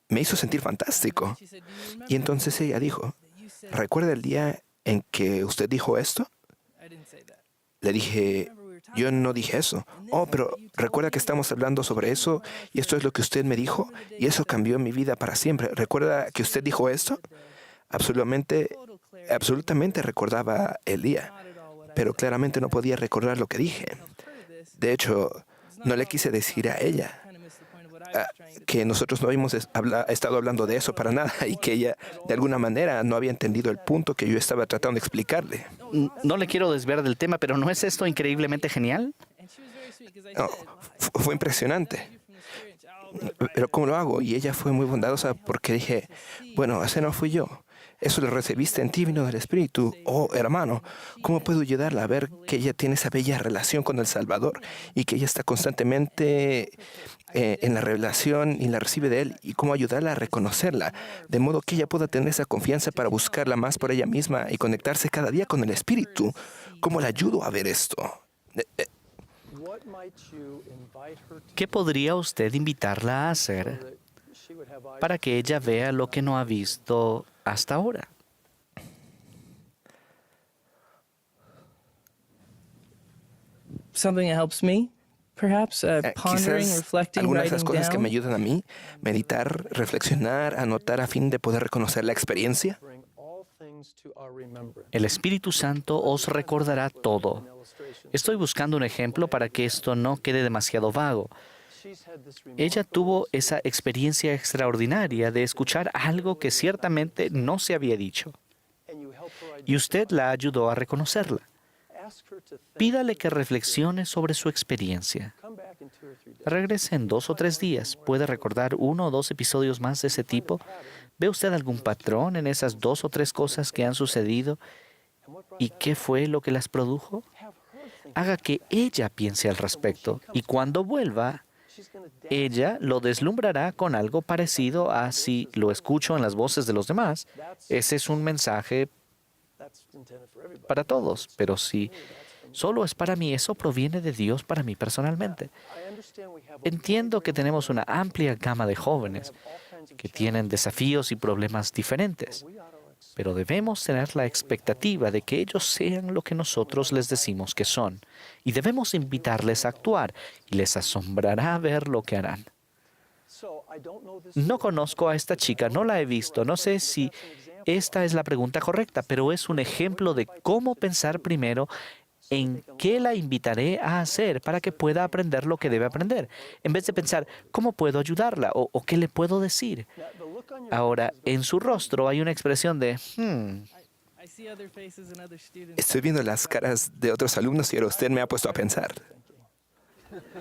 Me hizo sentir fantástico. Y entonces ella dijo, ¿recuerda el día en que usted dijo esto? Le dije, yo no dije eso. Oh, pero recuerda que estamos hablando sobre eso y esto es lo que usted me dijo y eso cambió mi vida para siempre. ¿Recuerda que usted dijo esto? Absolutamente recordaba el día, pero claramente no podía recordar lo que dije. De hecho, no le quise decir a ella que nosotros no habíamos estado hablando de eso para nada y que ella de alguna manera no había entendido el punto que yo estaba tratando de explicarle. No le quiero desviar del tema, pero ¿no es esto increíblemente genial? No, fue impresionante. Pero ¿cómo lo hago? Y ella fue muy bondadosa porque dije, bueno, ese no fui yo. Eso lo recibiste en ti, vino del Espíritu. Oh, hermano, ¿cómo puedo ayudarla a ver que ella tiene esa bella relación con el Salvador y que ella está constantemente en la revelación y la recibe de Él? ¿Y cómo ayudarla a reconocerla? De modo que ella pueda tener esa confianza para buscarla más por ella misma y conectarse cada día con el Espíritu. ¿Cómo la ayudo a ver esto? ¿Qué podría usted invitarla a hacer para que ella vea lo que no ha visto hasta ahora? Something that helps me, perhaps pondering, Quizás reflecting, algunas de las writing cosas que me down. ayudan a mí, meditar, reflexionar, anotar a fin de poder reconocer la experiencia. El Espíritu Santo os recordará todo. Estoy buscando un ejemplo para que esto no quede demasiado vago. Ella tuvo esa experiencia extraordinaria de escuchar algo que ciertamente no se había dicho. Y usted la ayudó a reconocerla. Pídale que reflexione sobre su experiencia. Regrese en 2 o 3 días. ¿Puede recordar 1 o 2 episodios más de ese tipo? ¿Ve usted algún patrón en esas 2 o 3 cosas que han sucedido? ¿Y qué fue lo que las produjo? Haga que ella piense al respecto. Y cuando vuelva, ella lo deslumbrará con algo parecido a si lo escucho en las voces de los demás. Ese es un mensaje para todos, pero si solo es para mí, eso proviene de Dios para mí personalmente. Entiendo que tenemos una amplia gama de jóvenes que tienen desafíos y problemas diferentes, pero debemos tener la expectativa de que ellos sean lo que nosotros les decimos que son, y debemos invitarles a actuar, y les asombrará ver lo que harán. No conozco a esta chica, no la he visto, no sé si esta es la pregunta correcta, pero es un ejemplo de cómo pensar primero en qué la invitaré a hacer para que pueda aprender lo que debe aprender, en vez de pensar cómo puedo ayudarla o qué le puedo decir. Ahora, en su rostro hay una expresión de, Estoy viendo las caras de otros alumnos y ahora usted me ha puesto a pensar.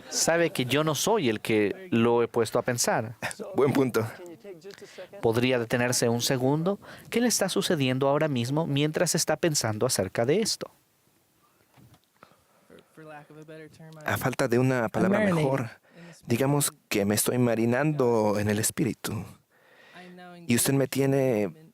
Sabe que yo no soy el que lo he puesto a pensar. Buen punto. ¿Podría detenerse un segundo? ¿Qué le está sucediendo ahora mismo mientras está pensando acerca de esto? A falta de una palabra mejor, digamos que me estoy marinando en el espíritu. Y usted me tiene...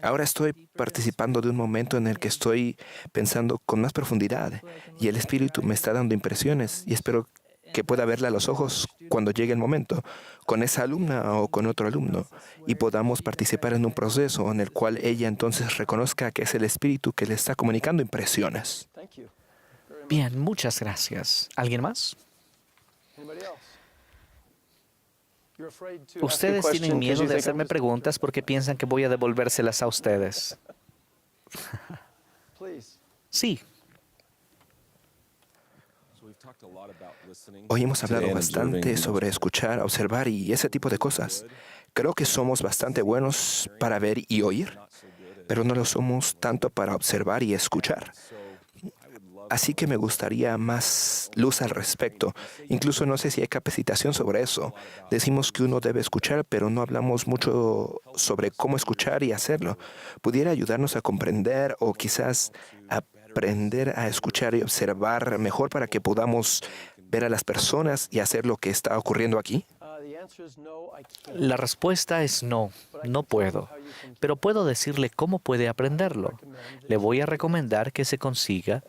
Ahora estoy participando de un momento en el que estoy pensando con más profundidad y el espíritu me está dando impresiones y espero que pueda verla a los ojos cuando llegue el momento, con esa alumna o con otro alumno, y podamos participar en un proceso en el cual ella entonces reconozca que es el espíritu que le está comunicando impresiones. Bien, muchas gracias. ¿Alguien más? Ustedes tienen miedo de hacerme preguntas porque piensan que voy a devolvérselas a ustedes. Sí. Hoy hemos hablado bastante sobre escuchar, observar y ese tipo de cosas. Creo que somos bastante buenos para ver y oír, pero no lo somos tanto para observar y escuchar. Así que me gustaría más luz al respecto. Incluso no sé si hay capacitación sobre eso. Decimos que uno debe escuchar, pero no hablamos mucho sobre cómo escuchar y hacerlo. ¿Pudiera ayudarnos a comprender o quizás aprender a escuchar y observar mejor para que podamos ver a las personas y hacer lo que está ocurriendo aquí? La respuesta es no, no puedo. Pero puedo decirle cómo puede aprenderlo. Le voy a recomendar que se consiga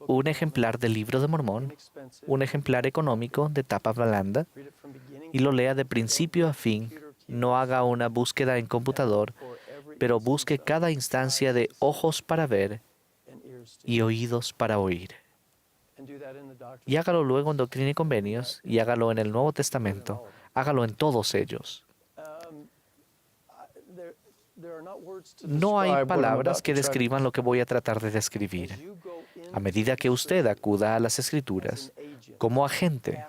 un ejemplar del Libro de Mormón, un ejemplar económico de tapa blanda, y lo lea de principio a fin. No haga una búsqueda en computador, pero busque cada instancia de ojos para ver y oídos para oír. Y hágalo luego en Doctrina y Convenios, y hágalo en el Nuevo Testamento. Hágalo en todos ellos. No hay palabras que describan lo que voy a tratar de describir. A medida que usted acuda a las Escrituras, como agente,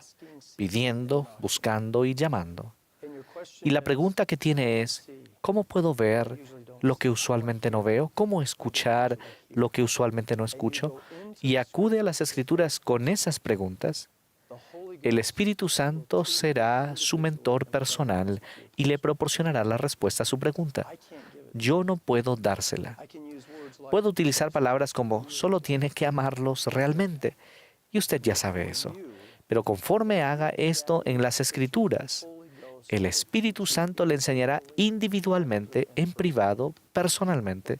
pidiendo, buscando y llamando. Y la pregunta que tiene es, ¿cómo puedo ver lo que usualmente no veo? ¿Cómo escuchar lo que usualmente no escucho? Y acude a las Escrituras con esas preguntas. El Espíritu Santo será su mentor personal y le proporcionará la respuesta a su pregunta. Yo no puedo dársela. Puedo utilizar palabras como solo tiene que amarlos realmente. Y usted ya sabe eso. Pero conforme haga esto en las Escrituras, el Espíritu Santo le enseñará individualmente, en privado, personalmente,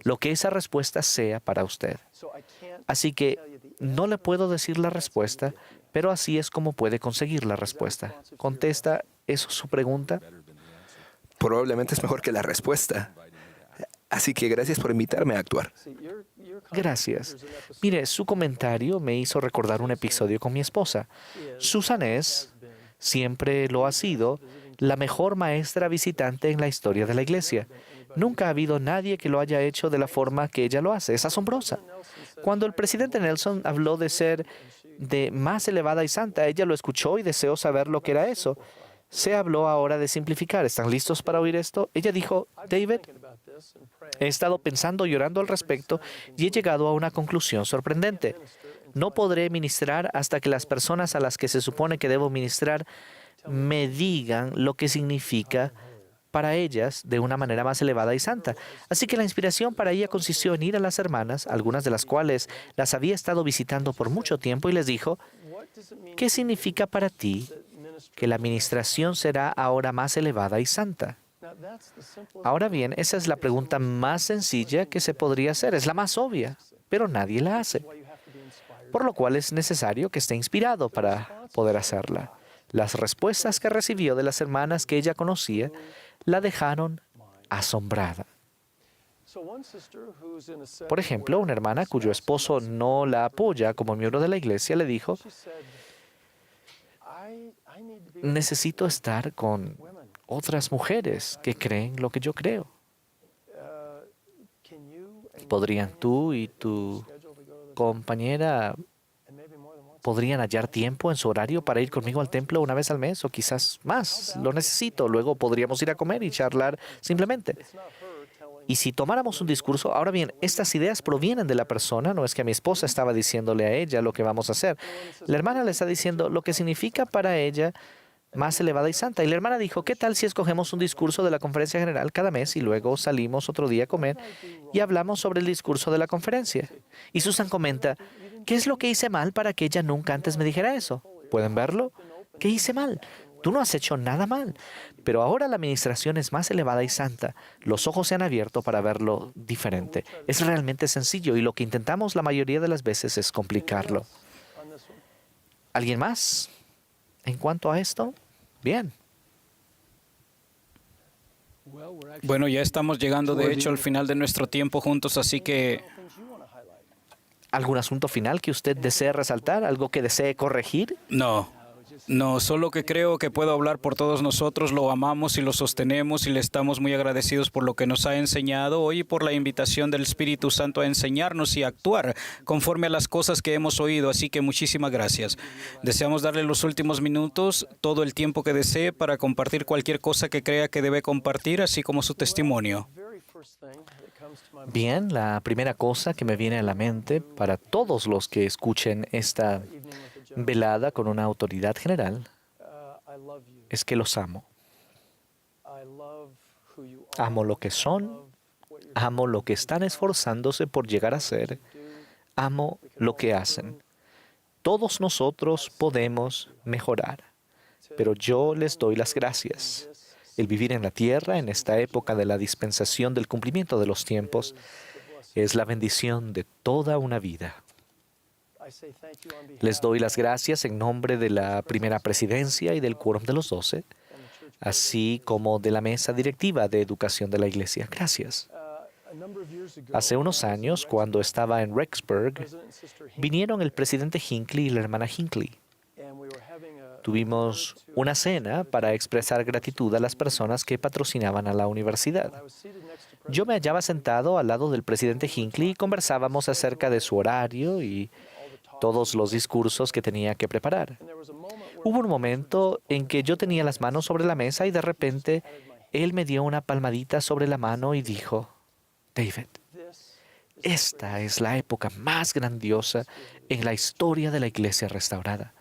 lo que esa respuesta sea para usted. Así que no le puedo decir la respuesta, pero así es como puede conseguir la respuesta. ¿Contesta eso su pregunta? Probablemente es mejor que la respuesta. Así que gracias por invitarme a actuar. Gracias. Mire, su comentario me hizo recordar un episodio con mi esposa. Susan es, siempre lo ha sido, la mejor maestra visitante en la historia de la iglesia. Nunca ha habido nadie que lo haya hecho de la forma que ella lo hace. Es asombrosa. Cuando el presidente Nelson habló de ser de más elevada y santa, ella lo escuchó y deseó saber lo que era eso. Se habló ahora de simplificar. ¿Están listos para oír esto? Ella dijo, David, he estado pensando y orando al respecto y he llegado a una conclusión sorprendente. No podré ministrar hasta que las personas a las que se supone que debo ministrar me digan lo que significa para ellas de una manera más elevada y santa. Así que la inspiración para ella consistió en ir a las hermanas, algunas de las cuales las había estado visitando por mucho tiempo, y les dijo, ¿qué significa para ti que la administración será ahora más elevada y santa? Ahora bien, esa es la pregunta más sencilla que se podría hacer. Es la más obvia, pero nadie la hace. Por lo cual es necesario que esté inspirado para poder hacerla. Las respuestas que recibió de las hermanas que ella conocía la dejaron asombrada. Por ejemplo, una hermana cuyo esposo no la apoya como miembro de la iglesia le dijo, necesito estar con otras mujeres que creen lo que yo creo. ¿Podrían tú y tu compañera podrían hallar tiempo en su horario para ir conmigo al templo una vez al mes o quizás más? Lo necesito. Luego podríamos ir a comer y charlar simplemente. Y si tomáramos un discurso, ahora bien, estas ideas provienen de la persona, no es que mi esposa estaba diciéndole a ella lo que vamos a hacer. La hermana le está diciendo lo que significa para ella más elevada y santa. Y la hermana dijo, ¿qué tal si escogemos un discurso de la conferencia general cada mes y luego salimos otro día a comer y hablamos sobre el discurso de la conferencia? Y Susan comenta, ¿qué es lo que hice mal para que ella nunca antes me dijera eso? ¿Pueden verlo? ¿Qué hice mal? Tú no has hecho nada mal, pero ahora la administración es más elevada y santa. Los ojos se han abierto para verlo diferente. Es realmente sencillo y lo que intentamos la mayoría de las veces es complicarlo. ¿Alguien más? En cuanto a esto, bien. Bueno, ya estamos llegando de hecho al final de nuestro tiempo juntos, así que ¿Algún asunto final que usted desee resaltar? ¿Algo que desee corregir? No, solo que creo que puedo hablar por todos nosotros, lo amamos y lo sostenemos y le estamos muy agradecidos por lo que nos ha enseñado hoy y por la invitación del Espíritu Santo a enseñarnos y a actuar conforme a las cosas que hemos oído, así que muchísimas gracias. Deseamos darle los últimos minutos, todo el tiempo que desee para compartir cualquier cosa que crea que debe compartir, así como su testimonio. Bien, la primera cosa que me viene a la mente para todos los que escuchen esta velada con una autoridad general es que los amo. Amo lo que son, amo lo que están esforzándose por llegar a ser, amo lo que hacen. Todos nosotros podemos mejorar, pero yo les doy las gracias. El vivir en la tierra, en esta época de la dispensación del cumplimiento de los tiempos, es la bendición de toda una vida. Les doy las gracias en nombre de la primera presidencia y del quórum de los 12, así como de la mesa directiva de educación de la iglesia. Gracias. Hace unos años, cuando estaba en Rexburg, vinieron el presidente Hinckley y la hermana Hinckley. Tuvimos una cena para expresar gratitud a las personas que patrocinaban a la universidad. Yo me hallaba sentado al lado del presidente Hinckley y conversábamos acerca de su horario y todos los discursos que tenía que preparar. Hubo un momento en que yo tenía las manos sobre la mesa y de repente él me dio una palmadita sobre la mano y dijo, David, esta es la época más grandiosa en la historia de la iglesia restaurada.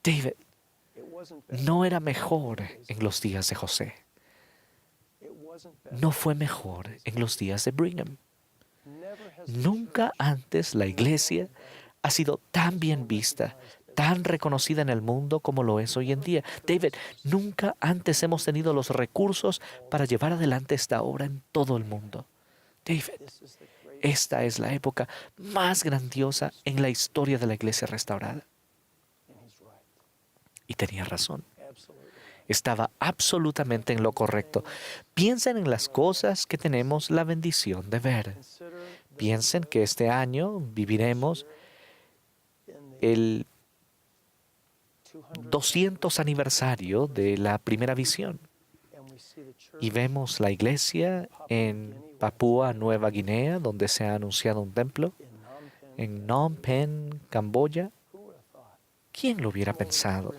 David, no era mejor en los días de José. No fue mejor en los días de Brigham. Nunca antes la iglesia ha sido tan bien vista, tan reconocida en el mundo como lo es hoy en día. David, nunca antes hemos tenido los recursos para llevar adelante esta obra en todo el mundo. David, esta es la época más grandiosa en la historia de la iglesia restaurada. Y tenía razón. Estaba absolutamente en lo correcto. Piensen en las cosas que tenemos la bendición de ver. Piensen que este año viviremos el 200 aniversario de la primera visión. Y vemos la iglesia en Papúa Nueva Guinea, donde se ha anunciado un templo, en Phnom Penh, Camboya. ¿Quién lo hubiera pensado?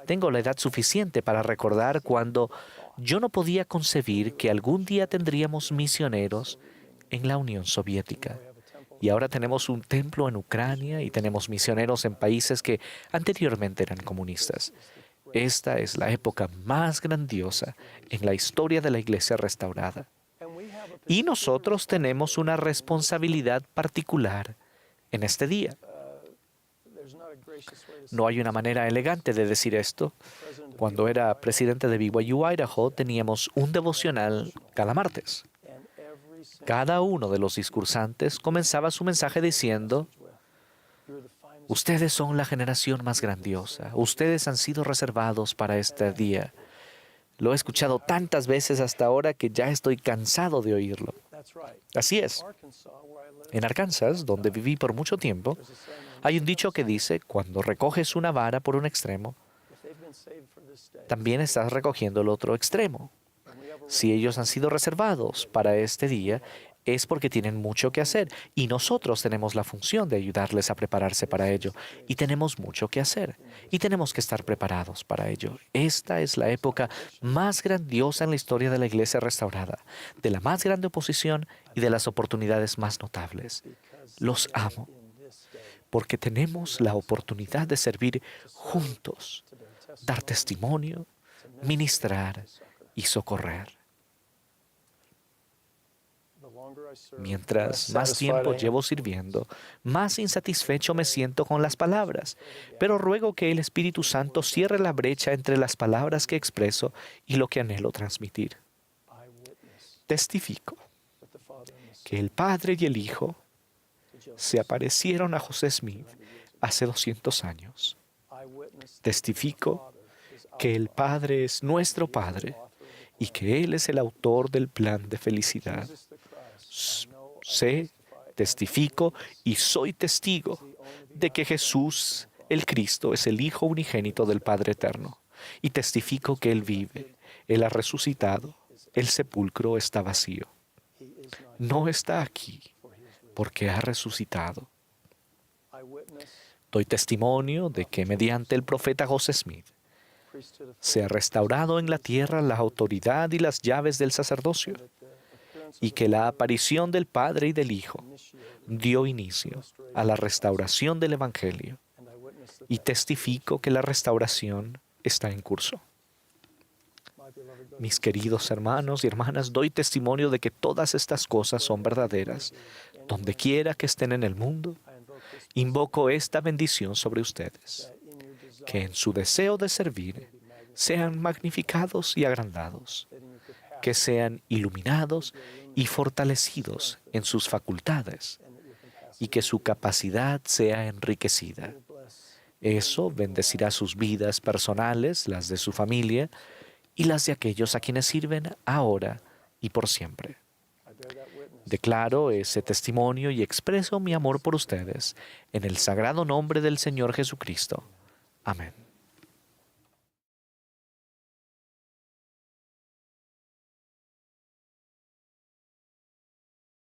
Tengo la edad suficiente para recordar cuando yo no podía concebir que algún día tendríamos misioneros en la Unión Soviética. Y ahora tenemos un templo en Ucrania y tenemos misioneros en países que anteriormente eran comunistas. Esta es la época más grandiosa en la historia de la iglesia restaurada. Y nosotros tenemos una responsabilidad particular en este día. No hay una manera elegante de decir esto. Cuando era presidente de BYU Idaho, teníamos un devocional cada martes. Cada uno de los discursantes comenzaba su mensaje diciendo, ustedes son la generación más grandiosa. Ustedes han sido reservados para este día. Lo he escuchado tantas veces hasta ahora que ya estoy cansado de oírlo. Así es. En Arkansas, donde viví por mucho tiempo, hay un dicho que dice, cuando recoges una vara por un extremo, también estás recogiendo el otro extremo. Si ellos han sido reservados para este día, es porque tienen mucho que hacer y nosotros tenemos la función de ayudarles a prepararse para ello. Y tenemos mucho que hacer y tenemos que estar preparados para ello. Esta es la época más grandiosa en la historia de la Iglesia restaurada, de la más grande oposición y de las oportunidades más notables. Los amo porque tenemos la oportunidad de servir juntos, dar testimonio, ministrar y socorrer. Mientras más tiempo llevo sirviendo, más insatisfecho me siento con las palabras, pero ruego que el Espíritu Santo cierre la brecha entre las palabras que expreso y lo que anhelo transmitir. Testifico que el Padre y el Hijo se aparecieron a José Smith hace 200 años. Testifico que el Padre es nuestro Padre y que Él es el autor del plan de felicidad. Sé, testifico y soy testigo de que Jesús, el Cristo, es el Hijo unigénito del Padre Eterno. Y testifico que Él vive, Él ha resucitado, el sepulcro está vacío. No está aquí porque ha resucitado. Doy testimonio de que mediante el profeta José Smith se ha restaurado en la tierra la autoridad y las llaves del sacerdocio, y que la aparición del Padre y del Hijo dio inicio a la restauración del Evangelio, y testifico que la restauración está en curso. Mis queridos hermanos y hermanas, doy testimonio de que todas estas cosas son verdaderas, donde quiera que estén en el mundo. Invoco esta bendición sobre ustedes, que en su deseo de servir sean magnificados y agrandados, que sean iluminados y fortalecidos en sus facultades, y que su capacidad sea enriquecida. Eso bendecirá sus vidas personales, las de su familia, y las de aquellos a quienes sirven ahora y por siempre. Declaro ese testimonio y expreso mi amor por ustedes en el sagrado nombre del Señor Jesucristo. Amén.